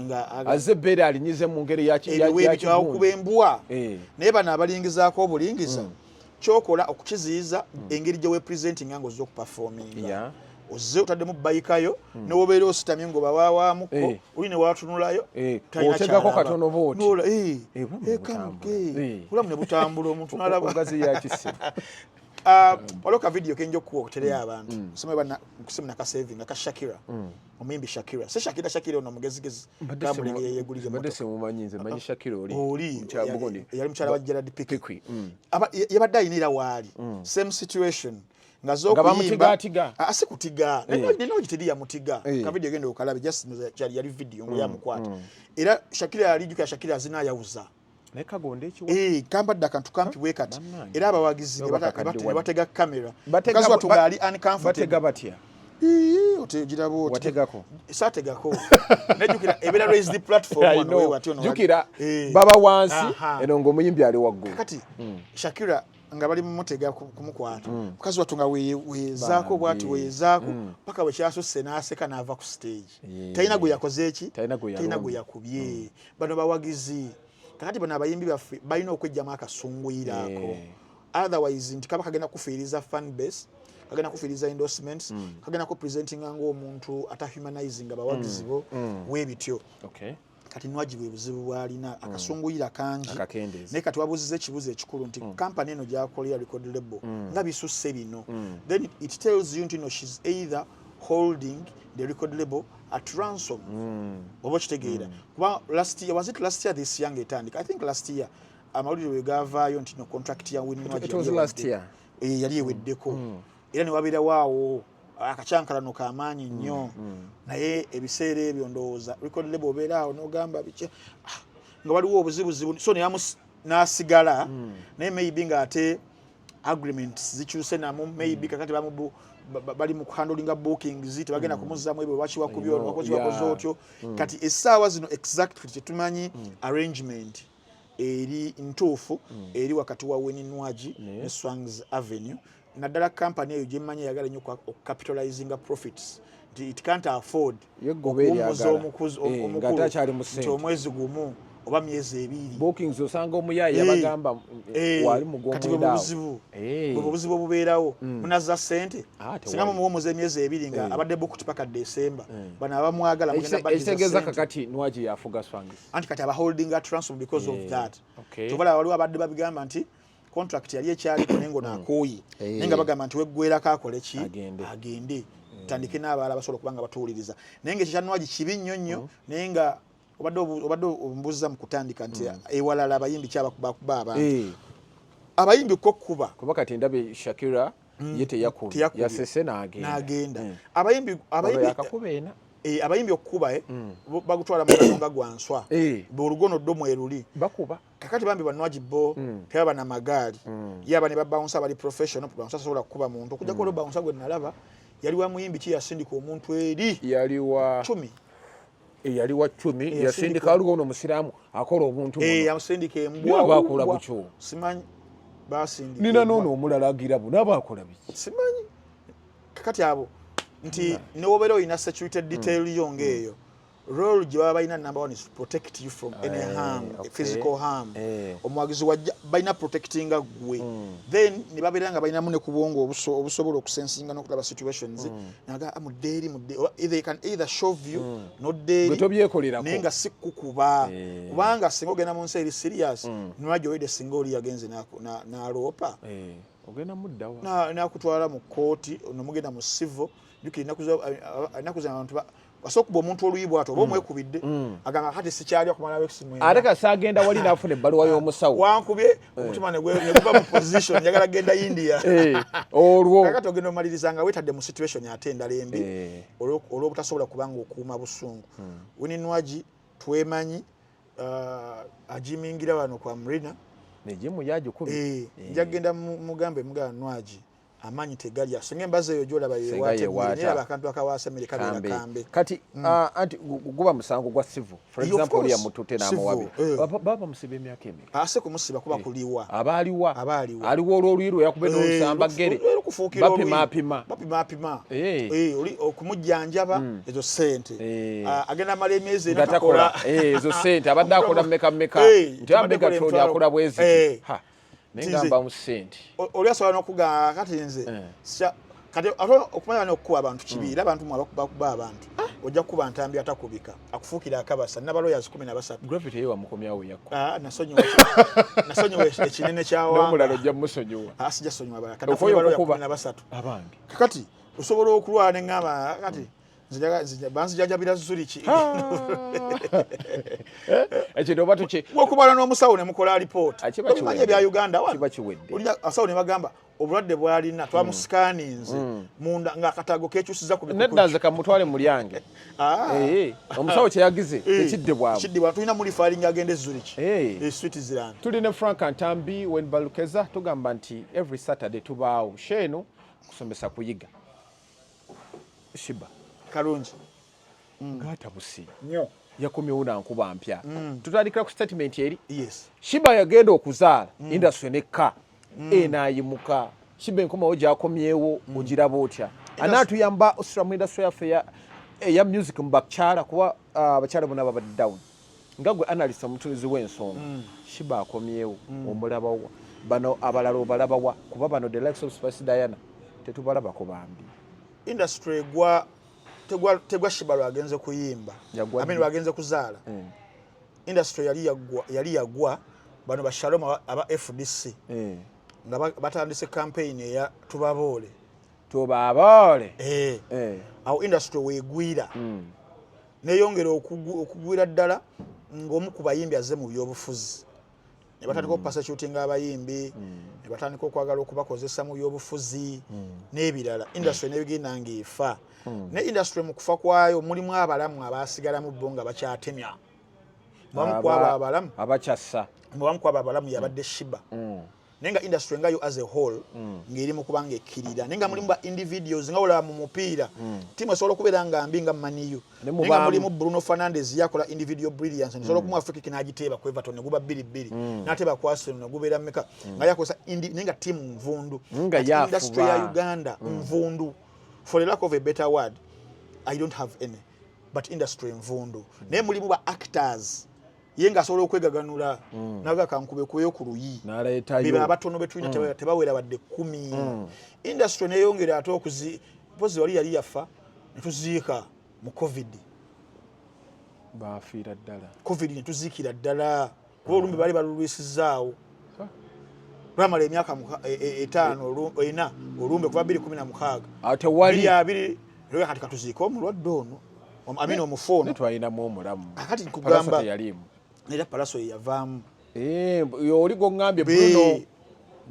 nga azze bbeere alinyize mu ngeri yakuba embwa naye bano abalingizaako obulingiza kyokola okukiziyiza engeri gye wepresentinga nga ozze okuperforminga ozze otaddemu bayikayo newobeera ositamye ng'obawaawamuko oli ne waatunulayo otegako katono booti bulamu ne butambula omuntu n'alaba waliwo ka video kenja okuwa okutereyo abantu nkuseme nakasevinga ka Shakira omuyimbi Shakira se Shakira ono mugezigezi kamulenge yeyegulije mbadde semumanyi nze manyi Shakira oli yali mukyala wa Gerard Piqué yabadde ayinira waali same situation nga zokuyimba asi kutiga nino gitedi ya mutiga ka video gendo okalabe just yali video ngo yamukwata era Shakira yali juka Shakira zinayawuza neka gonde ekiwa kambadde akantu kampi bwekati era abawagizi ne batega kamera kazi watunga ali uncomfortable batega batya otegira boti wategako sategako nejukira ebera raise the platform wano we watyo no jukira baba wansi eno ng'omuyimbi ali waggulu kati Shakira nga bali mumutega kumukwata kazi watunga wezaako bwati wezaako paka wekyasusse n'aseka n'ava ku stage talina gwe yakoze eki talina gwe yakubye bano bawagizi kakati bano abayimbi baffe balina okwejjamu akasunguyiraako otherwise nti kaba kagenda kufiiriza fan base kagenda kufiiriza endorsements kagenda ku presentinga ng'omuntu atahumanizing abawagizi bo webityo kati nwaji bwe buzibu bwalina akasunguyira kangi naye kati wabuuziza ekibuuzo ekikulu nti kampani eno gyakolera record label nga bisusse bino then it tells you nti she's either holding the record label at ransom oba kitegeera kuba last year was it last year this young etandika I think last year amawulire we gavaayo nti no contract ya Winnie yali eweddeko era ne wabeera waawo akacyankalano k'amaanyi nnyo naye ebiseera ebyo ndowooza record label obeera awo n'ogamba biki nga waliwo obuzibuzibu so n'asigala naye maybe nga ate agreements zikyuse namu maybe kakati bali mu handlinga bookings tebagenda kumuzzamu ebyo bakiwakubye ono wakoze otyo kati essaawa zino exactly tetumanyi arrangement eri ntuufu eri wakati wa Winnie Nwaji ne Swangs Avenue naddala company eyo gyemmanyi yagala nnyo okukapitalizing profits nti it can't afford okuwummuza omukulu omwezi gumu oba myezi 2 bookings osanga omuyaya yabagamba wali mugomwenda obuzibu obubeerawo munaza ssente singa mumuwummuza emyezi 2 nga abadde booked paka December bano abamwagala ekitegeeza kakati Nwaji yafuga Swangis anti kati abaholding a transfer because of that tovala waliwo abadde babigamba nti contract yali ekyaliko nengo nakooyi nenga bagamba nti weggwerako akole ki agende tandike n'abalala basobola kubanga batuwuliriza naye nga ekyanwaji kibi nnyo nnyo naye nga obadde ombuuza mu kutandika nti ewalala abayimbi kyabakubakuba abantu abayimbi kokkuba kuba kati ndabe Shakira ye teyakula yasese n'agenda abayimbi okkuba bagutwala mu kasonga gwanswa bulugono ddo mweruli bakuba kakati bambi banwaji bo tebaba na magaali yaba ne babawunsa bali professional babawunsa sobola kukuba muntu okujja ko babawunsa gwe nalaba yali wa muyimbi ki yasindika omuntu eri yali wa 10 yasindika waliwo ono musiraamu akola obuntu yasindika embwa bakola bucho simanyi basindika nina nono omulala agira buna bakola biki simanyi kakati abo nti ne wobeera oyina security detail yongeeyo role gye baba balina number 1 is protect you from any harm physical harm omwagizi wajja balina protectinga gwe then ne babeera nga balinamu ne kubwongo obusobola okusensinga n'okulaba situations naga muddeeri either can either shove you noddeeri naye nga si kukuba kubanga singa ogenda mu nsi eri serious nwajo oyide singa oli yagenze n'aloopa ogenda muddawa n'akutwala mu kooti nomugenda mu civil jukira ennaku zino abantu basokuba omuntu oluyi bw'ato oba omwekubidde agamba kati sikyali okumalawo ekisimwenda ate kasagenda wali n'afuna ebbaluwa y'omusawo wankubye omutima ne guba mu position njagala genda India olwo kakati ogenda omaliriza nga weetadde mu situation ate endala embi olw'obutasobola kubanga okuuma busungu Winnie Nwaji twemanyi ajimingira wano kwa Mrina nejimu yagikubi njagenda mugambe mugaba Nwaji amanyi tegali asinga embaza eyo gyolaba yewaate abakantu akawaasa Amerika kambe kati anti guba musango gwa civil for example oli yamutute n'amuwabi baba musibe emyaka emeka ase kumusiba kuba kuliwa abaliwa aliwo olwolwiro yakube n'olusamba gere bapima oli okumujjanjaba ezo sente agenda mala emyezi natakola ezo sente abadde akola meka nti abega toli akola bwezi nengamba musente oli asobola n'okugamba kati nze kati okumanya n'okukuba abantu kibiira abantu bakuba abantu ojja kukuba ntambi atakubika akufuukira akabasa nabaloyers 13 gravity yewa mukomyawo yakko nasonyiwa ekinene kyawanga n'omulala ojja musonyiwa sijja sonyiwa bala kati baloya 13 abange kakati osobola okulwala neŋŋamba kati banzijajabira zuriki ekyo oba tuki wakubala n'omusawo ne mukola report manye bya Uganda kiba kiwedde oli asawo ne bagamba obulwadde bwalina twamusikaninze munda ng'akatago kekyusiza ku bikuku nedda nze kamutwale mulyange omusawo kyeyagize ekidde bwabwe tulina muli filing agende zuriki Switzerland tuli ne Frank Ntambi when balukeza tugamba nti every Saturday tubaawo sheno kusomesa kuyiga Shiba kalungi ngata busi nnyo yakomyewo nankuba mpya tutandikira ku statement eri yes Shiba yagenda okuzaala industry nekka enayimuka Shiba enkomawo gyakomyewo ogiraba otya anaatuyamba Australia industry yaffe ya music mu bakyala kuba abakyala bonna babadde down nga gwe analyst omutuuzi w'ensonga Shiba akomyewo omulabawa bano abalala obalabawa kuba bano the likes of Spice Diana tetubalabako bambi industry tegwa Shiba lwagenze kuyimba lwagenze kuzaala industry yali yagwa bano bashalom aba FDC nga batandise campaign eya tubaboole awo industry weegwira neyongera okugwira ddala ng'omu ku bayimbi azze mu byobufuzi ne batandika okupasakyutinga abayimbi ne batandika okwagala okubakozesa mu byobufuzi n'ebirala industry nebigenda ng'efa ne industry mu kufa kwayo mulimu abalamu abaasigalamu bo nga bakyatemya mubamu kwabo abalamu abakyassa mubamu kwabo abalamu yabadde Shiba nenga industry ngayo as a whole ngeri mu kubanga ekirira nenga mulimu ba individuals nga wala mu mupira timu solo kubera nga mbinga maniyo nenga mulimu Bruno Fernandes yakola individual brilliance solo ku Africa kinagiteba ku Everton guba 2-2 nateba ku Arsenal gubera meka nga yakosa nenga timu mvundu industry ya Uganda mvundu for the lack of a better word I don't have any but industry mvundu ne mulimu ba actors yenga solo okwegaganula naga kankube kuyo ku luyi naletayo biba abatono betulina tebawera badde 10 industry ne yongera atokuzi pozi wali yali yafa netuzika mu covid bafira ddala covid netuzikira ddala kuba olumbe bali balulwisizaawo lwamala emyaka 5 ena olumbe kuba 2016 ate wali abiri lwe kati katuzika omulwadde ono amino omufono netwalina mu omulamu akati kugamba yalimu nera palaso yavamu oli gongambye Bruno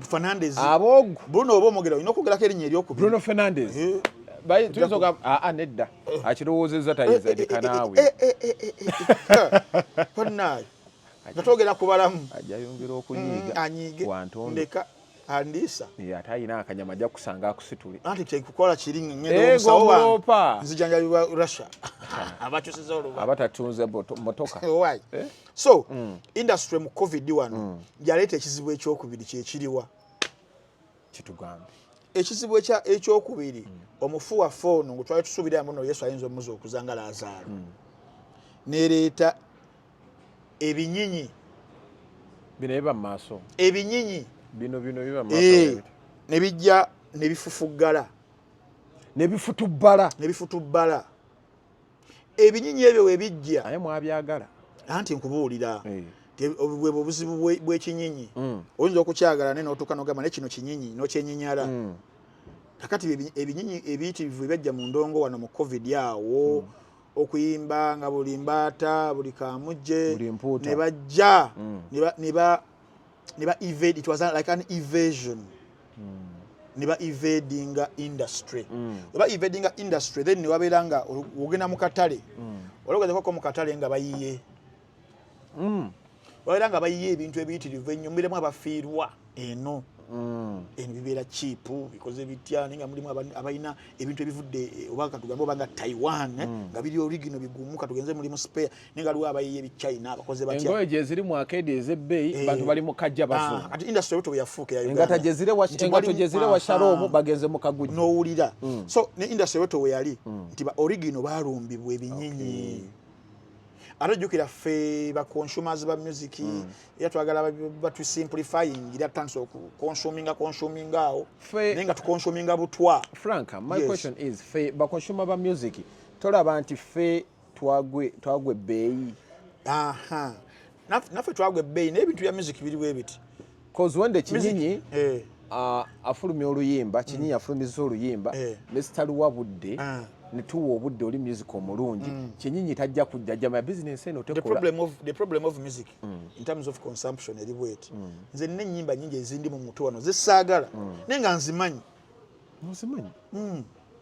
Fernandes abogu Bruno obomogera inokugera kerinye lyokubiri Bruno Fernandes bayi tuzoga nedda akirowoozezza tayiza dikanawe konna gatogera kubalamu ajayongera okunyiga anyige ndeka andisa atayina akanyama ajja kusanga akusitule anti kyekukola kiringa ngendo omusawa nzijanja biwa Russia abakyusiza oluba abatatunze motoka why so industry mu covid 1 yaleta ekizibu ekyokubiri kyekiriwa kitugambe ekizibu ekyokubiri omufuwa fono ngo twali tusubira muno Yesu ayinza omuzo okuzanga Lazaro nereta ebinyinyi bineba maaso ebinyinyi bino biba maaso nebijja nebifufugala nebifutubala ebinyinyi ebyo webijja aye mwabyagala anti nkubuulira obwe buzibu bw'ekinyinyi oyinza okukyagala ne n'otuuka n'ogamba ne kino kinyinyi n'okyenyinyala kakati ebinyinyi ebiyitirivu byajja mu ndongo wano mu covid yawo okuyimba nga buli mbaata buli kamujje ne bajja ne ba evade, it was like an evasion ne ba evading industry then ne wabeera nga ogenda mu katale ologezeko mu katale nga bayiye wabeera nga bayiye ebintu ebiyitirivu ennyo mulimu abafiirwa eno bibeera cheap bikoze bitya ninga mulimu abayina ebintu ebivudde oba katugambe obanga Taiwan nga biri original bigumuka tugenze mulimu spare ninga luwa abayiye ebichina abakoze batya engoye je ziri mu arcade ezebbeyi bantu bali mu kajja baso ati industry yoto yafuuka ya Uganda engata je zire wa Shalom bagenze mu kaguji no wulira so ne industry yoto we yali nti ba original balumbibwa ebinyinyi arajukira fe ba consumers ba music yatwagala batu simplifying ira tanso consuming ao nenga tu consuming butwa Franka my question is fe ba consumer ba music tola abantu fe twagwe beyi nafe twagwe beyi nebintu ya music biri webiti cause when the kinyinyi afulumya oluyimba kinyinyi afulumiza oluyimba Mr. Luwabudde netuwa obudde oli music omulungi kinyinyi tajja kujja jama business eno tekola the problem of music in terms of consumption eri bweti nze nne nyimba nyingi ezindi mu mutu wano zisaagala nenga nzimanyi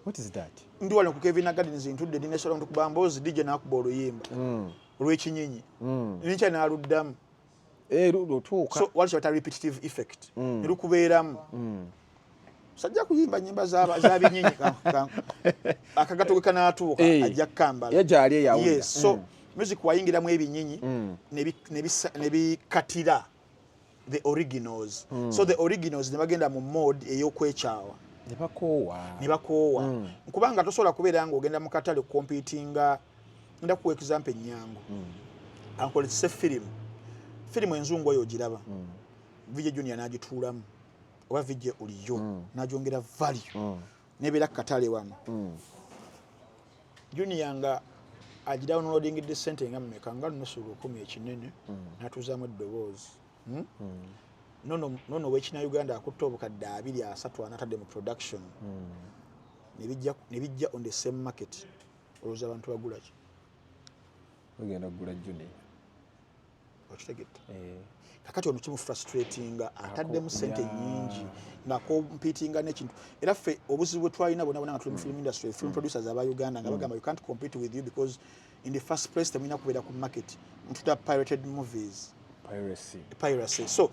what is that ndi wano ku Kevin Gardens intudde dinashala ntu kubambozi DJ nakuba oluyimba olw'ekinyinyi nincha naluddamu lutuuka so what's your repetitive effect nirukubeeramu sajja kuyimba nyimba za binyinyi akagatoke kanatuuka ajja kambala yajali yawuya yes so music wayingira mu ebinyinyi nebikatira the originals so the originals nebagenda mu mode ey'okwekyawa nebakoowa nkubanga tosobola kubeera nga ogenda mu katale competinga ndakuwa example Nyango ankolese film enzungu oyo ogiraba Vijay Junior n'agituulamu oba Vijay oliyo n'agyongera value nebeera katale wano Junior nga agidownloading the sente nga mmeka nga nnusulu 10 ekinene n'atuuzaamu eddoboozi nono wekina Uganda akutta obukadde 2-3 anatadde mu production nebijja on the same market olowooza abantu bagula ki ogenda kugula Junior okitegedde kakati ono kimu frustrating ataddemu sente nyingi nga competinga n'ekintu era ffe obuzibu bwe twalina bonna nga tuli mu film industry film producers aba Uganda nga bagamba you can't compete with you because in the first place temulina kubeera ku market ntuta pirated movies piracy so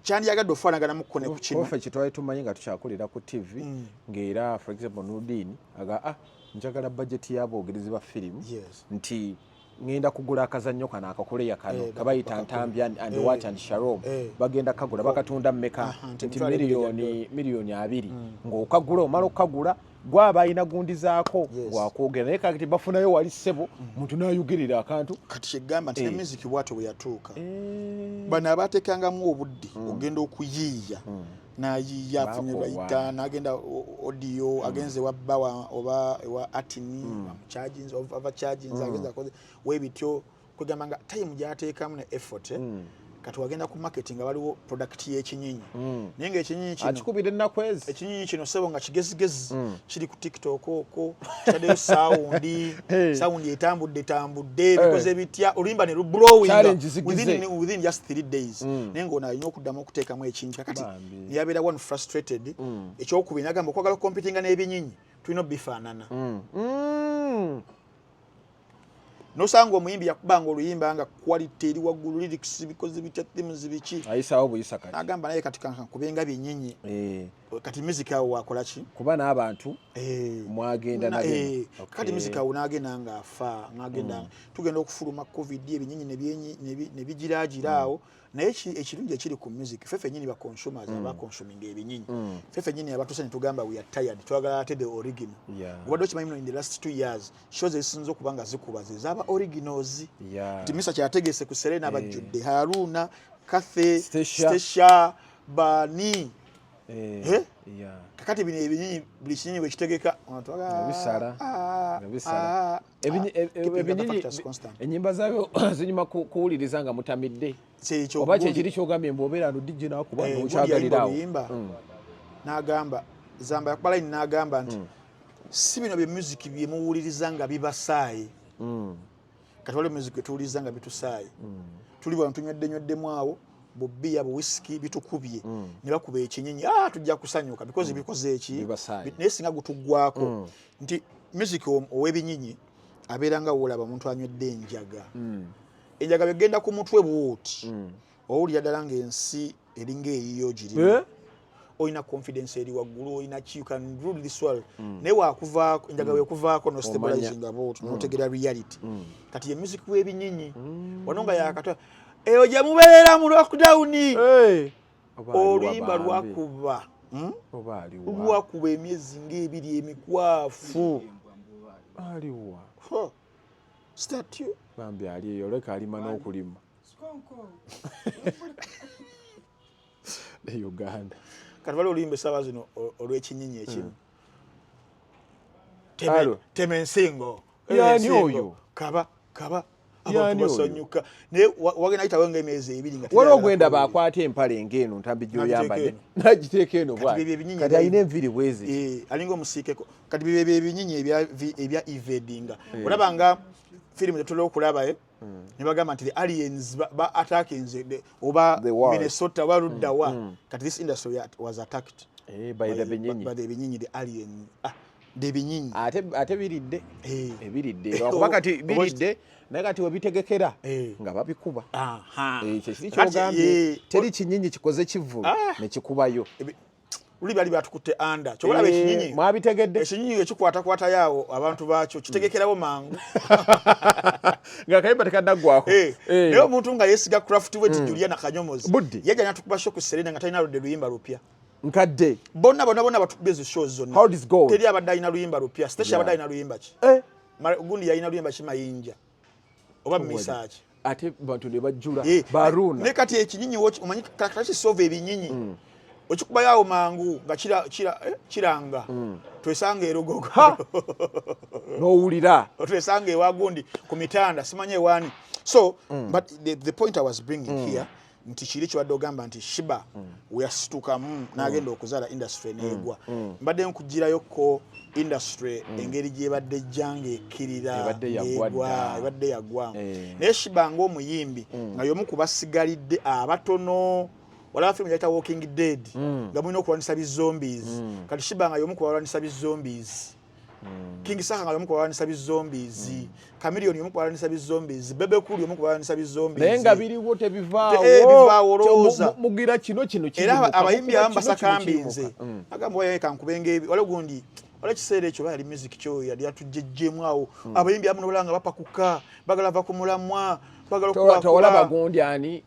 Kyandiyagadde ofaanagana mu kone ku kino. Ofe kitwali tumanyi nga tukyakulira ku TV ng'era for example Nudin aga njagala budget y'aboogezi ba firimu nti ngenda kugula akazannyo kano akakoleya kano kabayita Ntambi and What and Shalom bagenda kagula bakatunda mmeka nti miliyoni 2 ng'okagula omala okagula gwaba ayina gundizaako wakwogera naye kati bafunayo wali ssebo muntu n'ayogirira akantu kati kyegamba nti ne music bw'atyo bwe yatuuka bano abaateekangamu obudde ogenda okuyiiya n'ayiiya afunye bayita n'agenda audio agenze wabba oba ewa atini chargings agenza akoze webityo kwegamba nga time gy'ateekamu ne effort kati wagenda ku marketing waliwo product y'ekinyinyi naye ng'ekinyinyi kino akikubira ennaku ezi ekinyinyi kino sebo nga kigezigezi kiri ku TikTok okwo kyaddeyo sawundi etambudde bikoze bitya oluyimba ne lublowing within just 3 days naye ng'ono alina okuddamu okuteekamu ekintu kati neyabeera one frustrated ekyokubi nagamba okwagala okompitinga n'ebinyinyi tulina obifaanana nosanga omuyimbi yakubanga oluyimba nga quality eri waggulu lyrics bikoze bitya themes biki ayisawo buyisa kati agamba naye kati kubenga binyinyi kati music awo wakola ki kuba n'abantu mwagenda nabyo kati music awo n'agenda nga afa n'agenda tugenda okufuluma covid ebinyinyi ne bijiragira awo naye ekirungi ekiri ku music fefe nyinyi ba consumers aba consuming ebinyinyi fefe nyinyi abatuse ne tugamba we are tired twagala ate the original obadde okimanyi in the last 2 years shows ezisinza okubanga zikubaze zaba originals nti misa kyategese ku Serena abajjudde Haruna Kathe Stesha Bani kakati bino ebinyinyi buli kinyinyi bwe kitegeka bisala ebinyinyi enyimba zaabyo zinyuma kuwuliriza nga mutamidde oba kyekiri kyogambye mbobeera no DJ nakuba nokyagalirawo n'agamba Zamba yakubala ino n'agamba nti si bino bye music bye muwuliriza nga bibasaayi kati waliwo music etuwuliriza nga bitusaayi tuli bwano tunyweddemu awo bobbiya bu whisky bitukubye ne bakuba ekinyinyi tujja kusanyuka because bikoze eki naye singa gutugwako nti music ow'ebinyinyi abeera nga wolaba omuntu anywedde enjaga begenda ku mutwe bwoti owulira ddala ng'ensi eringa eyiyo giri oyina confidence eri waggulu oyina ki you can rule this world naye wakuvaako enjaga wekuvaako no stabilizing about notegera reality kati ye music w'ebinyinyi wano nga yakatwa eyo gye mubeera mu lockdown oluyimba lwakuba emyezi ng'ebiri emikwafu aliwa statue bambi ali eyo leka alima n'okulima Uganda kati waliwo oluyimba essaawa zino olw'ekinyinyi ekimu temensingo yani oyo kaba basanyuka naye wagenda ayitawo ng'emyezi ebiri nga waliwo gwenda baakwata empale ng'eno Ntambi gy'oyambadde n'agiteeka eno kati alina enviri bwezi alinga omusiikeko kati bibyo ebinyinyi ebya evadinga olaba nga firimu tetulina okulaba ne bagamba nti the aliens ba attacking oba Minnesota oba luddawa kati this industry was attacked by the binyinyi the aliens de binyinyi ate biridde ebiridde lwakuba kati biridde naye kati webitegekera nga babikuba kyekiri kyogambye teri kinyinyi kikoze kivulu nekikubayo luli bali batukutte anda kyobalaba ekinyinyi mwabitegedde ekinyinyi ekikwatakwata yaawo abantu baakyo kitegekerawo mangu nga kayimba tekaddaggwako naye omuntu nga yeesiga craft wet Julia na Kanyomozi yajja natukuba show ku Serena nga talina ludde luyimba lupya nkadde bonna batukuba ezo shows zonna teri abadde alina luyimba lupya Station abadde alina luyimba ki gundi yalina luyimba kimayinja oba misaaki ate bantu ne bajjula Baruna ne kati ekinyinyi omanyi kati solve ebinyinyi okikuba yawo mangu nga kiranga twesanga erogogo n'owulira twesanga ewagundi ku mitanda simanye ewani so but the point I was bringing here nti kiri kibadde ogamba nti Shiba weyasitukamu n'agenda okuzaala industry neegwa mbadde nkugirayo ko industry engeri gyebadde jjanga ekkirira ebadde yagwa naye Shiba ng'omuyimbi nga y'omu ku basigalidde abatono wala film yaita Walking Dead nga mulina okulwanisa bizombies kati Shiba nga y'omu ku balwanisa bizombies King Saka nga yomu kubawanisa bizombies Chameleon yomu kubawanisa bizombies Bebe Cool yomu kubawanisa bizombies naye nga biriwo tebivaawo roza mugira kino era abayimbi abamu basakambinze agamba yaye kankubenge wala gundi wala kiseera ekyo bali music kyo yali atujjejjemu awo abayimbi abamu nobalanga bapakuka bagala va ku mulamwa bagala okuba olaba gundi ani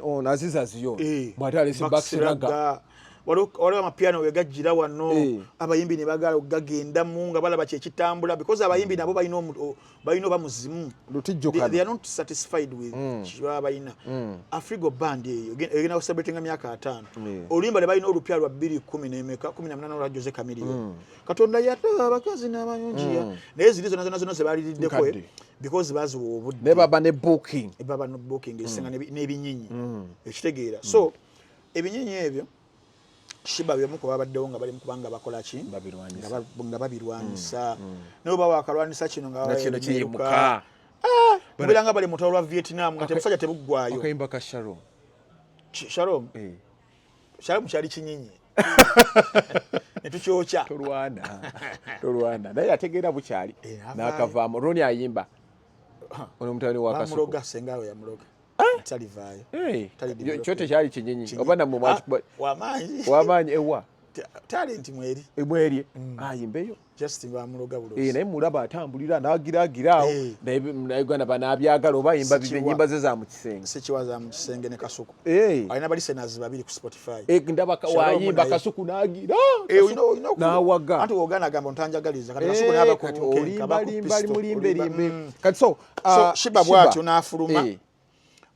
ono azizaziyo bw'atali si backsraga waliwo amapiano we gajjira wano abayimbi ne bagala okugagendamu nga balaba kyekitambula because abayimbi nabo balina oba muzimu they are not satisfied with kiba balina Afrigo band eyo egenda kusabretinga myaka 5 oluyimba ne balina olupya lwa 2018 olwa Jose Chameleon Katonda yata abakazi n'abanyonjiya naye ziri zonna ze baliriddeko because baziwa obudde ne baba ne booking esenga n'ebinyinyi ekitegeera so ebinyinyi ebyo Shiba byo muko babaddewo nga bali mukubanga bakola ki nga babirwanisa n'oba wakalwanisa kino nga kino kiyimuka bilanga bali mutalo lwa Vietnam nga temusajja tebuggwayo akayimba ka Shalom Shalom kyali kinyinyi netukyocha tolwana naye ategeera bukyali n'akavaamu Roni ayimba ono mutani wa Kasuku bamuloga sengawe yamuloga talivaayo kyo tekyali kinyinyi oba namwe wamanyi ewa talent mweri ayimbeyo just bamuloga bulo naye mulaba atambulira n'agiraawo naye Uganda banabyagala oba ayimba bibenyimba ze za mu kisenge sekiwaza mu kisenge ne Kasuku alina listeners babiri ku Spotify ndaba wayimba Kasuku n'agira n'awaga anti ogana agamba ntanjagaliza kati Kasuku n'aba ku mulimbe kati so Shiba bwatyo n'afuluma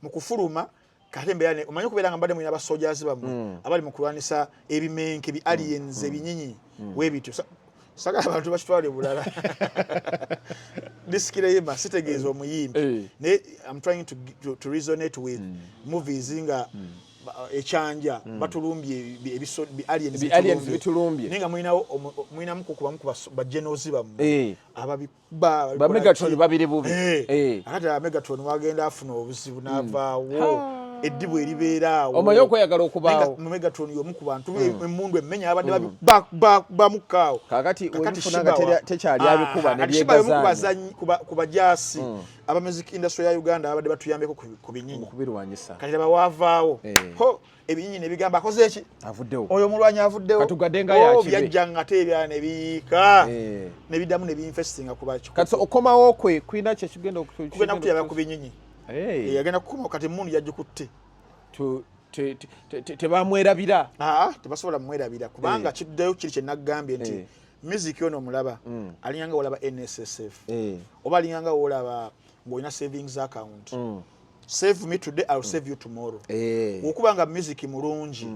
mu kufuluma kale mbeyane umanyi kubeera nga mbadde mwina abasojazi bammwe abali mu kulwanisa ebimenke bi aliens ebinyinyi webityo sagala abantu bakitwale bulala diskire yema sitegeeza omuyimbi ne I'm trying to resonate with movies nga echanja batulumbye aliens bitulumbye ninga mwina mukukuba ba genozi bammwe ababi ba Megatron babiri bubi ate Megatron wagenda afuna obuzibu n'avaawo eddibu eribeeraawo omanyi okweyagala okubaawo Megatron y'omu ku bantu emmundu emmenya abadde bamukaawo kakati webifunanga tekyali abikuba nebyegazaanyi ku bajaasi aba music industry ya Uganda abadde batuyambeko ku binyinyi kubirwanyisa kati bawaavaawo ebinyinyi ne bigamba akoze eki avuddewo oyo omulwanyi avuddewo katugaddenga yakibe byajjanga ate ebya ne biika ne biddamu ne binvestinga ku bakyo kati okomawo kwe kwina kyekigenda okutuyamba ku binyinyi yagenda kukuma kati mundu yagikutte tebamwerabira tebasobola mwerabira kubanga kiddayo kiri kyenagambye nti music ono omulaba alinganga olaba NSSF oba alinganga olaba ng'olina savings account save me today I'll save you tomorrow okubanga music mulungi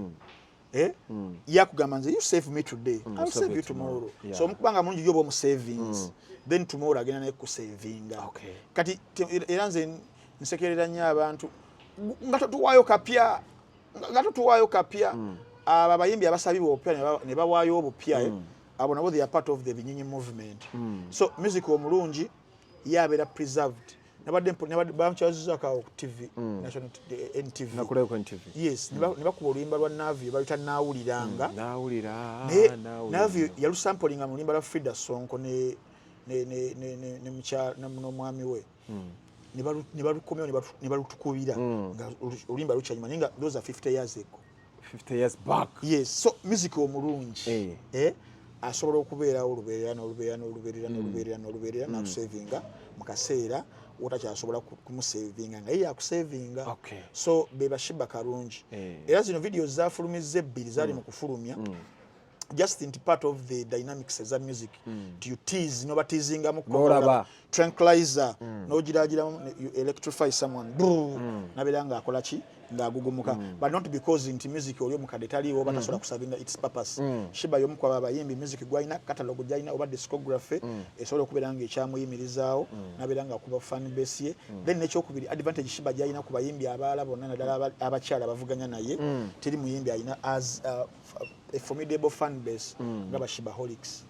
yakugamba nze you save me today I'll save you tomorrow so omukubanga mulungi yoba omu savings then tomorrow agenda naye kusavinga kati era nze nsekerera nnyo abantu nga totuwaayo kapya abo abayimbi abasabibwa obupya ne bawaayo obupya abo nabo they are part of the binyinyi movement so music omulungi yabeera preserved nabadde bamukyazizaako ku TV national NTV yes ne bakuba oluyimba lwa Navio balita naawuliranga Navio yalusamplinga mu luyimba lwa Frida Sonko ne n'omwami we ne balukomyewo ne balutukubira nga oluyimba lukyanyuma naye nga those are 50 years back yes so music omulungi asobola okubeerawo olubeerera nakusavinga mu kaseera wotakyasobola kumusavinga nga ye yakusavinga so beba Shiba kalungi era zino videos zafulumizza ebbiri zaali mu kufulumya just into part of the dynamics as a music to you tease no teasing amukola tranquilizer no jiragira you electrify someone nabelanga akola ki ngagugumuka but not because into music oli omukade taliwo batasobola kusabinga its purpose Shiba yomu kwa abayimbi music gwayina catalog gyayina oba discography esobola okubeeranga ekyamuyimirizaawo nabelanga kuba fan base ye then nekyokubiri advantage Shiba gyayina ku bayimbi abaala bonna naddala abakyala bavuganya naye teri muyimbi ayina as a formidable fan base ngaba Shibaholics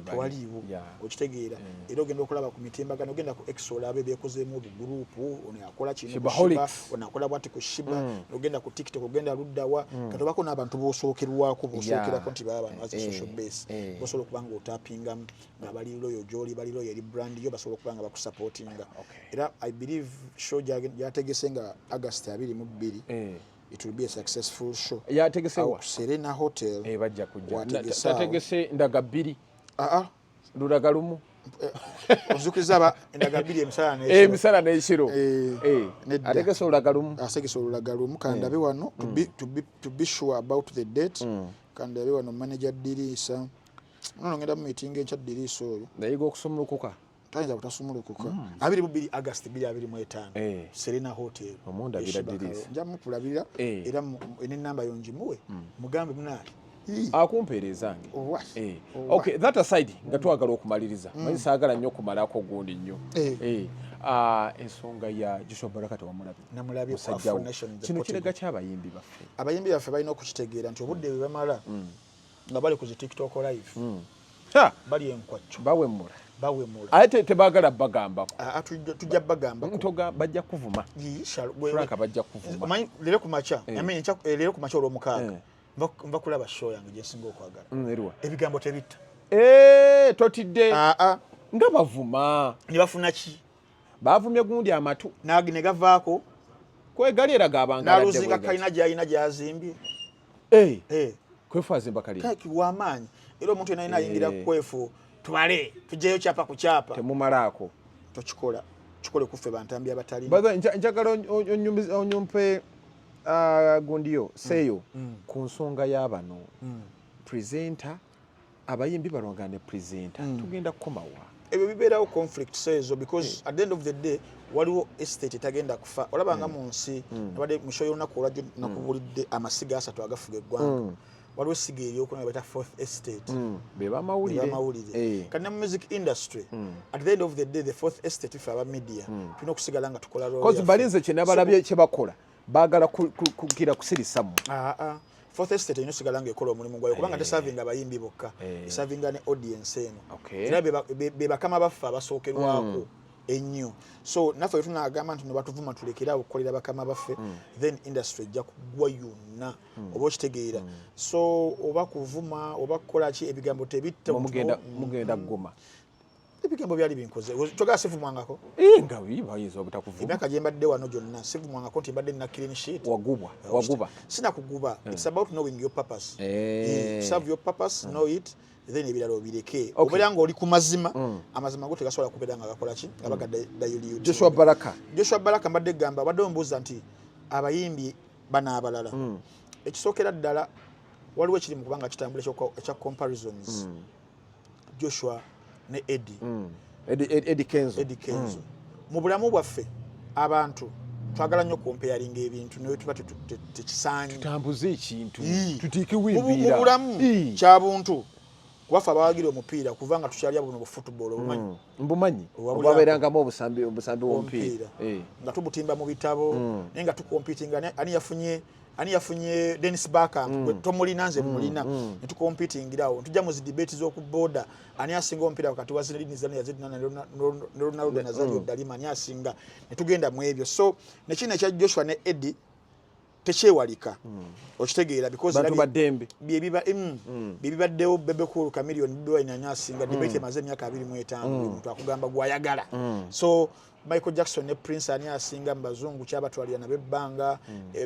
tewaliiwo okitegeera era ogenda okulaba ku mitimbagano ogenda ku exola abe bekozeemu obugurupu ono yakola kino ku Shiba ono akola bwati ku Shiba ogenda ku TikTok ogenda luddawa kati obako n'abantu bosookerwako bosookerako nti baba abantu as social base bosobola okuba nga otapingamu nga bali loyo gyoli bali loyo eri brand yo basobola okuba nga bakusupportinga era I believe show yategese nga August 22 it will be a successful show. Ya tegesewa Serena Hotel. Bajja kujja. Tegese ndaga 2. Lulaga lumu. Ozukiza ndaga 2 emisala n'ekiro. Emisala n'ekiro. Ategese lulaga lumu. Asegese lulaga lumu kandabe wano to be sure about the date. Kandabe wano manager Dirisa. Nono ngenda mu meeting echa Dirisa oyo. Ndayiga okusumulukuka. Tayinza kutasumulukuka. 22 August 2025. Serena Hotel. Omonda Dirisa. Njamu kulabira era ene namba yonjimuwe. Mugambe munali. Akumpeereza nge. Okay, that aside nga twagala okumaliriza. Manyi saagala nnyo okumalako gundi nnyo. Ensonga ya Joshua Baraka tewamulabye. Namulabye ku Afro Nation. Kino kirega ky'abayimbi baffe. Abayimbi baffe balina okukitegeera nti obudde bwe bamala nga bali ku TikTok live. Bali enkwacho. Bawemula. Ate tebagala bagambako. Tujja bagambako. Ntoga bajja kuvuma. Franka bajja kuvuma. Manyi lero ku macha. Lero ku macha olw'omukaaga. Mva kulaba show yange gye nsinga okwagala. Erwa. Ebigambo tebitta. Totidde. Nga bavuma. Ne bafuna ki? Bavumye gundi amatu. Ne gavaako. Kwegali eraga abangala. Naluzinga kalina gy'alina gy'azimbye. Kwefu azimba kalina. Kaki w'amaanyi. Era omuntu yenna ayingira kwefu. Tubale tujeyo kyapa ku kyapa temumalaako tochikola chikole kufe bantambi abatali baza njagala onyumpe gondiyo seyo ku nsonga y'abano presenter abayimbi balongane presenter tugenda kukomawa ebyo bibeerawo conflict sezo because at the end of the day waliwo estate tagenda kufa olabanga mu nsi nabade mushoyo olunaku olwajjo nakubulidde amasiga asatu agafuga eggwanga waliwo esiga eryokuna bata fourth estate beba mawulire kana music industry at the end of the day the fourth estate ife aba media tulina okusigala nga tukola role because balinze kye nabalabye kye bakola baagala kugira kusirisamu fourth estate ino sigala nga ekola omulimu gwayo kubanga tesavinga abayimbi bokka esavinga ne audience eno era bebakama baffe abasookerwako ennyo so naffe tunagamba nti nebatuvuma tulekera okukolera bakama baffe then industry ejja kugwa yonna oba okitegeera so oba kuvuma oba kukola ki ebigambo tebitta mugenda goma ebigambo byali binkoze kyogera sivumwangako nga bayinza obutakuvuma emyaka gye mbadde wano gyonna sivumwangako nti mbadde nina clean sheet waguba sina kuguba it's about knowing your purpose serve your purpose know it then ebirala obireke obeera nga oli ku mazima amazima go tegasobola kubeera nga gakola ki nga bagadayuliyo Joshua Baraka mbadde gamba badde ombuuza nti abayimbi bana abalala ekisookera ddala waliwo ekiri mu kubanga kitambula ekya comparisons Joshua ne Eddie Kenzo mu bulamu bwaffe abantu twagala nnyo comparinga ebintu naye tuba tekisaanyi tutambuze ekintu tutiikiwimbiira mu bulamu kyabuntu kubafa abawagira omupiira kuvanga tukyalya buno football mbumanyi obwabeerangamu obusambi w'omupiira nga tubutimba mu bitabo naye nga tukompitinga ani yafunye Dennis Bergkamp tomulina nze mulina ne tukompitingirawo tujja mu zi debate z'okuboda ani asinga omupiira wakati wa Zinedine Zidane ne Ronaldo Nazario Dalima ani asinga ne tugenda mu ebyo so nekino ekya Joshua ne Eddie tekyewalika okitegeera because byebibaddewo Bebe Cool Chameleon Bibi Nyanyasinga debate emaze emyaka 25 omuntu akugamba gwayagala so Michael Jackson ne Prince ani asinga mbazungu kyabatwalira nabebbanga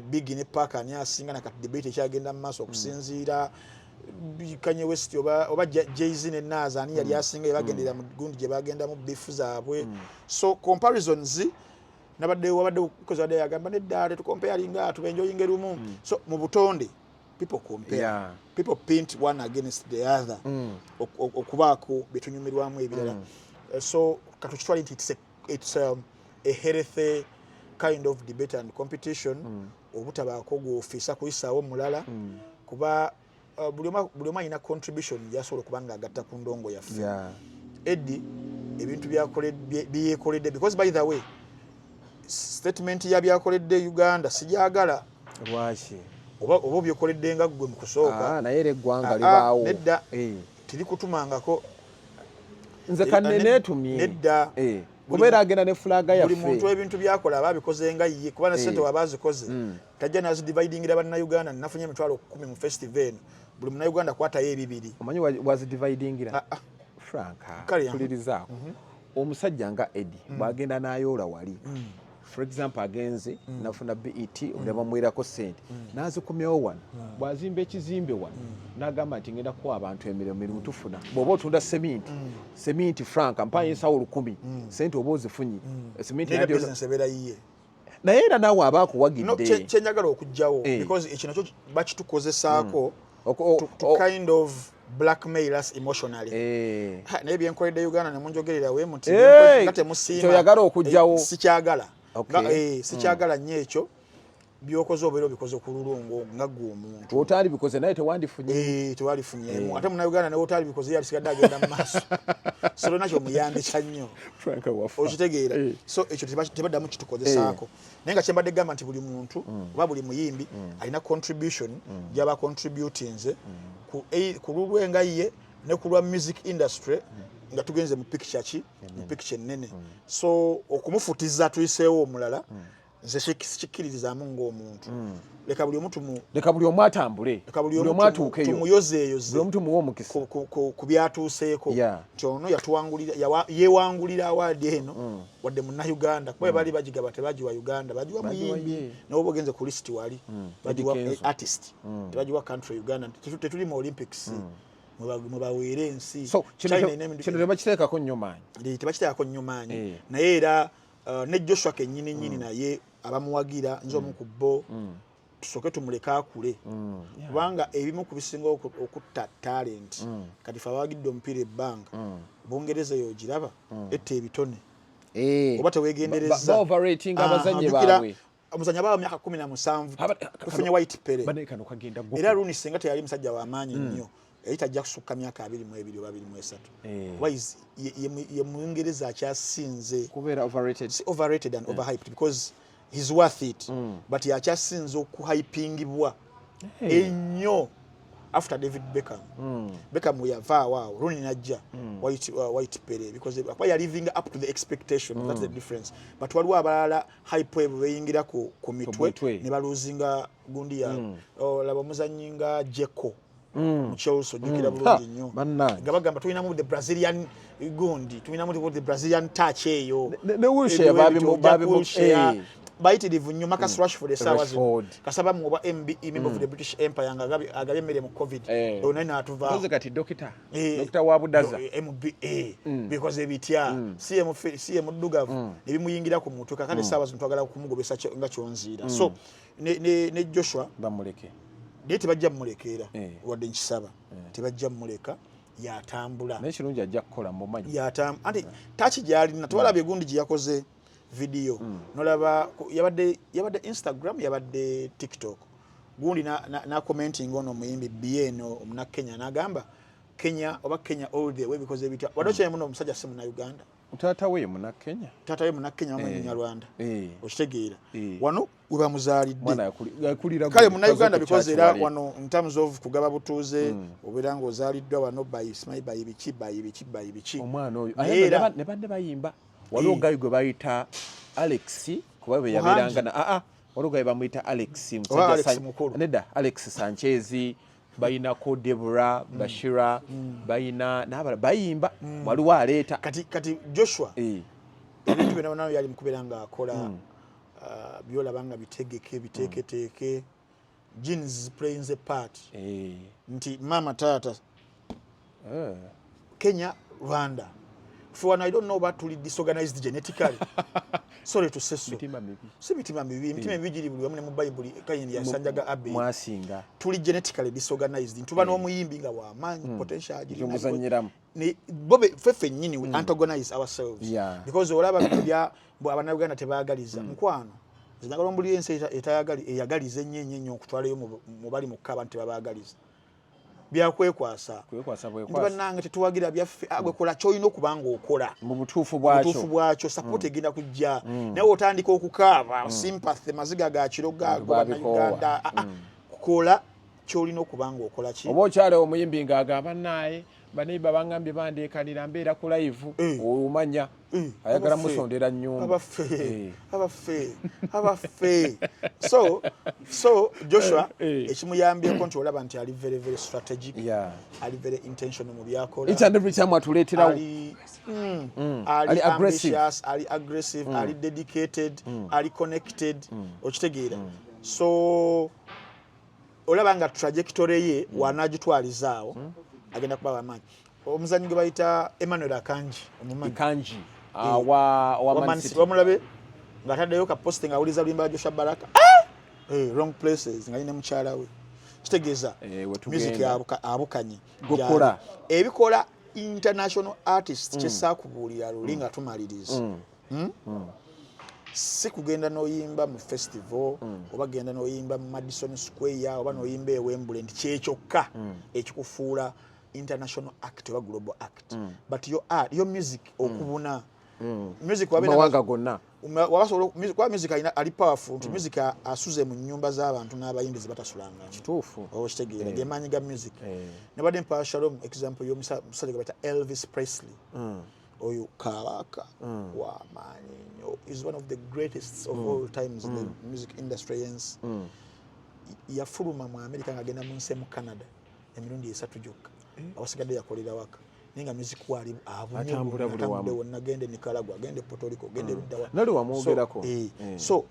Biggie ne Parker ani asinga nakati debate ekyagenda mu maaso okusinziira Kanye West oba Jay-Z ne Nas ani yali asinga yabagendera mu gundi gye bagenda mu bifu zaabwe so comparisons nabadde kukoza dde yagamba neddala tukomparinga tubenjoyinga lumu so mu butonde people compare people paint one against the other okubaako betunyumirwamu ebirala so katukitwali nti it's a healthy kind of debate and competition obutabaako gwofiisa kuyisaawo mulala kuba buli omu alina contribution yasobola okuba nga agatta ku ndongo yaffe Eddie ebintu byeyekoledde because by the way statement ya byakoledde Uganda sijagala lwaki oba byokoledde nga gwe mu kusooka naye eggwanga libaawo nedda tirikutumangako nze kanneneetumye nedda kubeera agenda ne fulaga yaffe buli muntu ebintu byakola ababikoze nga ye kuba na ssente wabazikoze tajja nazidividingira bannayuganda nafunye emitwalo 10 mu festival eno buli munnayuganda kwatayo ebibiri omanyi wazidividingira franka kulirizaako omusajja nga Eddie bwagenda n'ayoola wali for example agenze nafuna BET obulabamwerako ssente n'azikomyawo wano bw'azimba ekizimbe wano n'agamba nti ngenda kuwa abantu emirimu tufuna bw'oba otunda seminti franka mpayo ensawo 10 ssente oba ozifunye seminti naye era naawe aba akuwagidde kyenjagala okugjawo because ekino kyo bakitukozesaako to kind of blackmail us emotionally naye byenkoledde Uganda ne munjogerera we muti nga temusiima kyoyagala okugjawo sikyagala sikyagala nnyo ekyo byokoze obeera obikoze ku lulungo nga gwe omuntu otaali bikoze naye tewandifunye tewalifunyemu ate munnayuganda naye otaali bikoze yalisigadde agenda mu maaso so nakyo muyambi kya nnyo okitegeera so ekyo tebaddamu kitukozesaako naye nga kyembadde gamba nti buli muntu oba buli muyimbi alina contribution gyaba contributinze ku lulwe nga ye ne ku lwa music industry nga tugenze mu picture ennene so okumufutiza tuyiseewo omulala nze sikikkiririzaamu ng'omuntu leka buli omu atambule buli omu atuukeyo tumuyozeeyoze buli omu tumuwe omukisa ku byatuuseeko nti ono yeewangulira awaadi eno wadde munnayuganda kuba bali bagigaba tebagiwa Uganda bagiwa muyimbi nawe oba ogenze ku lisiti wali bagiwa artist tebagiwa country Uganda tetuli mu Olympics mubaweere ensi kino tebakiteekako nnyo maanyi tebakiteekako nnyo maanyi naye era ne Joshua kennyini naye abamuwagira nze omu ku bo tusooke tumuleke akule kubanga ebimu ku bisinga okutta talent kati fe abawagidde omupiira ebbanga bungereza yogiraba etta ebitone oba teweegendereza omuzanyi abaawa myaka 17 tufunye White Pele era Rooney senga teyali musajja w'amaanyi nnyo yali tajja kusukka myaka 22 oba 23 wise ye Mungereza akyasinze kubeera overrated and overhyped because he's worth it but yakyasinze okuhypingibwa ennyo after David Beckham yavaawo Rooney najja White Pele because they are living up to the expectation that's the difference but waliwo abalala hype ebo beyingira ku mitwe ne baluzinga gundi ya laba omuzannyi nga Jeko Chelsea jukira bulungi nnyo nga bagamba tulinamu the Brazilian gundi tulinamu the Brazilian touch eyo ne wheelchair babi bayitirivu nnyo Marcus Rashford esawa kasaba mu oba member of the British Empire nga agabye emmere mu COVID ono n'atuva kati dokita wa Budaza MBA because ebitya si muddugavu ne bimuyingira ku mutwe kakane esawa twagala kumugobesa nga kyonziira so ne Joshua bamuleke naye tebajja mmulekeera wadde nkisaba tebajja mmuleka yatambula naye kirungi ajja kukola mumanyi anti tachi gyalina tewalabye gundi gye yakoze video nolaba yabadde Instagram yabadde TikTok gundi na commenting ono muyimbi Bieno omuna Kenya n'agamba Kenya all the way because ebitya wadoche muno omusajja simu na Uganda Tata we muna Kenya wamanya Rwanda okitegeera wano uba muzaalidde mwana yakulira kale muna Uganda because era wano in terms of kugaba butuuze obera ngo ozaaliddwa wano by smile by bichi omwana oyo ayera ne bande bayimba waliwo gayi gwe bayita Alex kuba be yaberanga na waliwo gayi bamuyita Alex nedda Alex Sanchez bayina ko Deborah Bashira bayina n'abala bayimba waliwo aleeta kati Joshua ebintu bino nayo yali mukuberanga akola byolabanga biteeketeeke genes playing a part nti mama tata Kenya Rwanda for one I don't know about to disorganized genetically sorry to say so mitima mibi giri buli wamu ne mu Bible kayindi yasanjaga Abel mwasinga tuli genetically disorganized ntuba n'omuyimbi nga wa manyi potential agiri muzanyiramu ne bobe fefe nyini we antagonize ourselves because olaba bya abanayuganda tebaagaliza nkwano zinagala ombuli ensi eyagaliza ennyo okutwalayo mu bali mu kkaba nti babaagaliza byakwekwasa nange tetuwagira byaffe agwe kola kyolina okubanga okola mu butuufu bwakyo support egenda kujja naye otandika okukaaba sympathy maziga ga kiro Uganda kola kyolina okubanga okola ki oba okyale omuyimbi ng'agamba naye baneiba bangambye bandeekanira mbeera ku live omanya ayagala musondera nnyumba abaffe so Joshua ekimuyambyeko nti olaba nti ali very very strategic ali very intentional mu byakola each and every time atuleeterawo ali ambitious ali aggressive ali dedicated ali connected okitegeera so olaba nga trajectory ye wanagitwalizaawo agenda kuba wamaanyi omuzanyi gwe bayita Emmanuel Akanji omumanyi wamulabe ng'ataddeyo ka posting awuliza luyimba Joshua Baraka wrong places nga yine mukyala we kitegeeza music abukanye ebikola international artists kyesaakubuulira luli nga tumaliriza si kugenda n'oyimba mu festival oba genda n'oyimba mu Madison Square oba n'oyimba Wembley nti kyekyoka ekikufuula international act oba global act but your music okubuna music wabanga gonna kwa music ali powerful nti music asuze mu nyumba z'abantu n'abayimbizi batasulanga kituufu okitegeera gemanyi ga music ne badde mpa shalom example y'omusajja gwe bayita Elvis Presley oyo kabaka wa maanyi is one of the greatest of all times in the music industry yafuluma mu America ng'agenda mu nsi mu Canada emirundi 3 gyokka awasigadde yakolera waka ninga music wali atambula buli wamu wonna gende Nicaragua gende Puerto Rico gende Ludawa nali wamwogerako so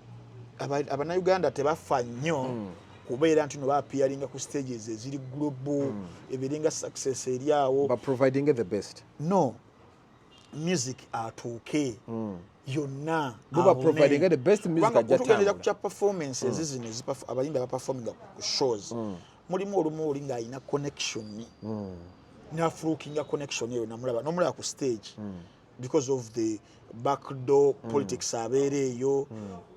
Abannayuganda tebafa nnyo kubeera nti no bappearinga ku stages eziri global ebiringa success eri awo but providing the best no music atuuke yonna buba providing the best music ajatanga ku performances zino abayimbi abaperforminga ku shows mulimu olumu olinga ayina connection n'afulukinga connection eyo nomulaba ku stage because of the backdoor politics abeera eyo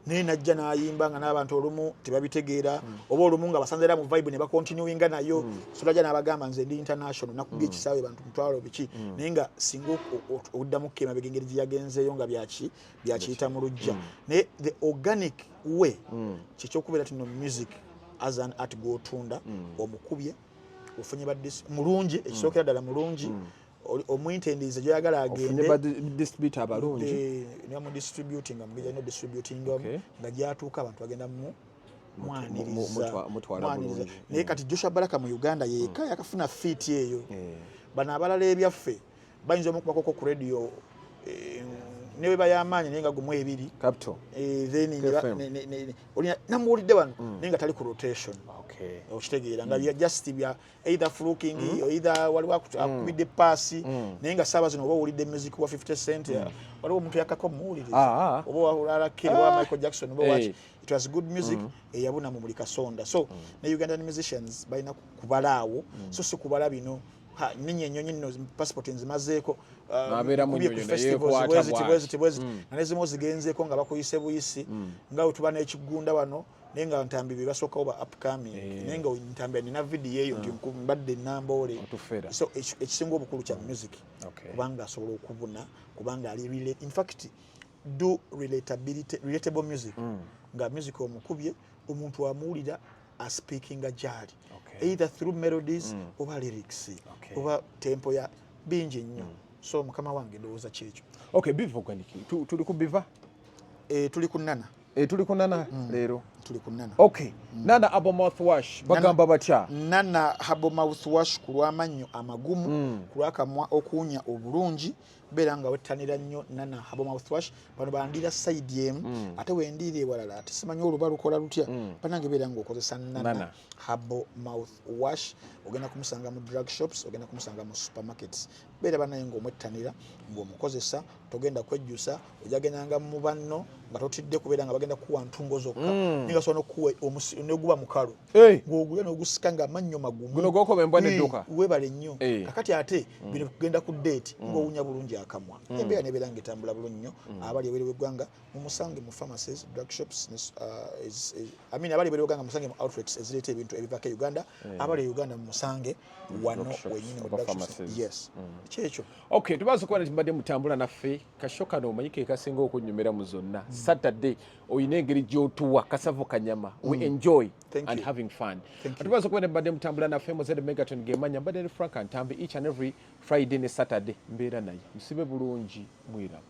naye najja n'ayimba nga n'abantu olumu tebabitegeera oba olumu nga basanzira mu vibe ne bakontinuinga nayo solajja n'abagamba nze ndi international nakubye ekisaawe bantu mutwalo biki naye nga singa oddamu kema begengeri gye yagenzeeyo nga byakiyita mu lujja naye the organic way kyekyokubeera tino music as an art gw'otunda omukubye ofunye mulungi ekisookera ddala mulungi omwintendize gyoyagala agende distribute abalungi ne mu distributing amugija no distributing nga gyatuuka abantu bagenda mu mutwala naye kati Joshua Baraka mu Uganda yeka yakafuna feat eyo bana abalala ebyaffe bayinza omukubako ku radio newe bayamaanyi naye nga gumu ebiri capital then olina namuwulidde wano naye nga tali ku rotation okitegeera nga just bya either fluking or either waliwo akubidde paasi naye nga saaba zino oba owulidde music wa 50 Cent waliwo omuntu yakako muwuliriza oba wawulala Kelly wa Michael Jackson oba waki it was good music eyabuna mu buli kasonda so ne Ugandan musicians balina kubalaawo so si kubala bino ninye nyonyi no passport nzimazeeko nabera mu nyonyi tibwezi nanezimu zigenzeeko nga bakuyise buyisi nga tuba n'ekigunda wano naye nga ntambi bye basooka oba upcoming naye nga ntambi nina video eyo nti mbadde namboole so ekisinga obukulu kya music kubanga asobola okubuna kubanga ali in fact do relatable music nga music omukubye omuntu amuwulira aspeakinga gyali either through melodies oba lyrics oba tempo ya bingi nnyo so mukama wange ndowooza kyekyo biva ogwaniki tuli ku biva tuli ku Nana tuli ku Nana leero tuli ku Nana Nana Abo Mouthwash bagamba batya Nana Abo Mouthwash ku lw'amannyo amagumu ku lw'akamwa okuwunya obulungi beera nga wettanira nnyo Nana Abo Mouthwash bano bandira side emu ate wendiira ewalala ate simanyi oluba lukola lutya banange beera ng'okozesa Nana Abo Mouthwash ogenda kumusanga mu drug shops ogenda kumusanga mu supermarkets beera banaye ng'omwettanira ng'omukozesa togenda kwejjusa ojagendanga mu banno nga totidde kubeera nga bagenda kuwa ntungo zokka ninga sono kuwe oguba mukalo ng'ogula n'ogusika nga amannyo magumu guno gokoba embwa n'edduka weebale nnyo kakati ate bino kugenda ku date ng'owunya bulungi akamwa embeera nebeera ng'etambula bulungi nnyo abali ebweru w'eggwanga mumusange mu pharmacies drug shops abali ebweru w'eggwanga musange mu outlets ezireeta ebintu ebivaako e Uganda abali e Uganda mumusange wano wenyini mu drug shops yes kyekyo tubaza okuba nti mbadde mutambula naffe kasho kano omanyi ke kasinga okunnyumira mu zonna Saturday oyina engeri gy'otuwa kasava ako kanyama we enjoy and having fun atubaza kubona mbadde mutambula naffe muzede Megaton gemanya mbadde ne Frank Ntambi each and every Friday ne Saturday mbeera naye musibe bulungi mwira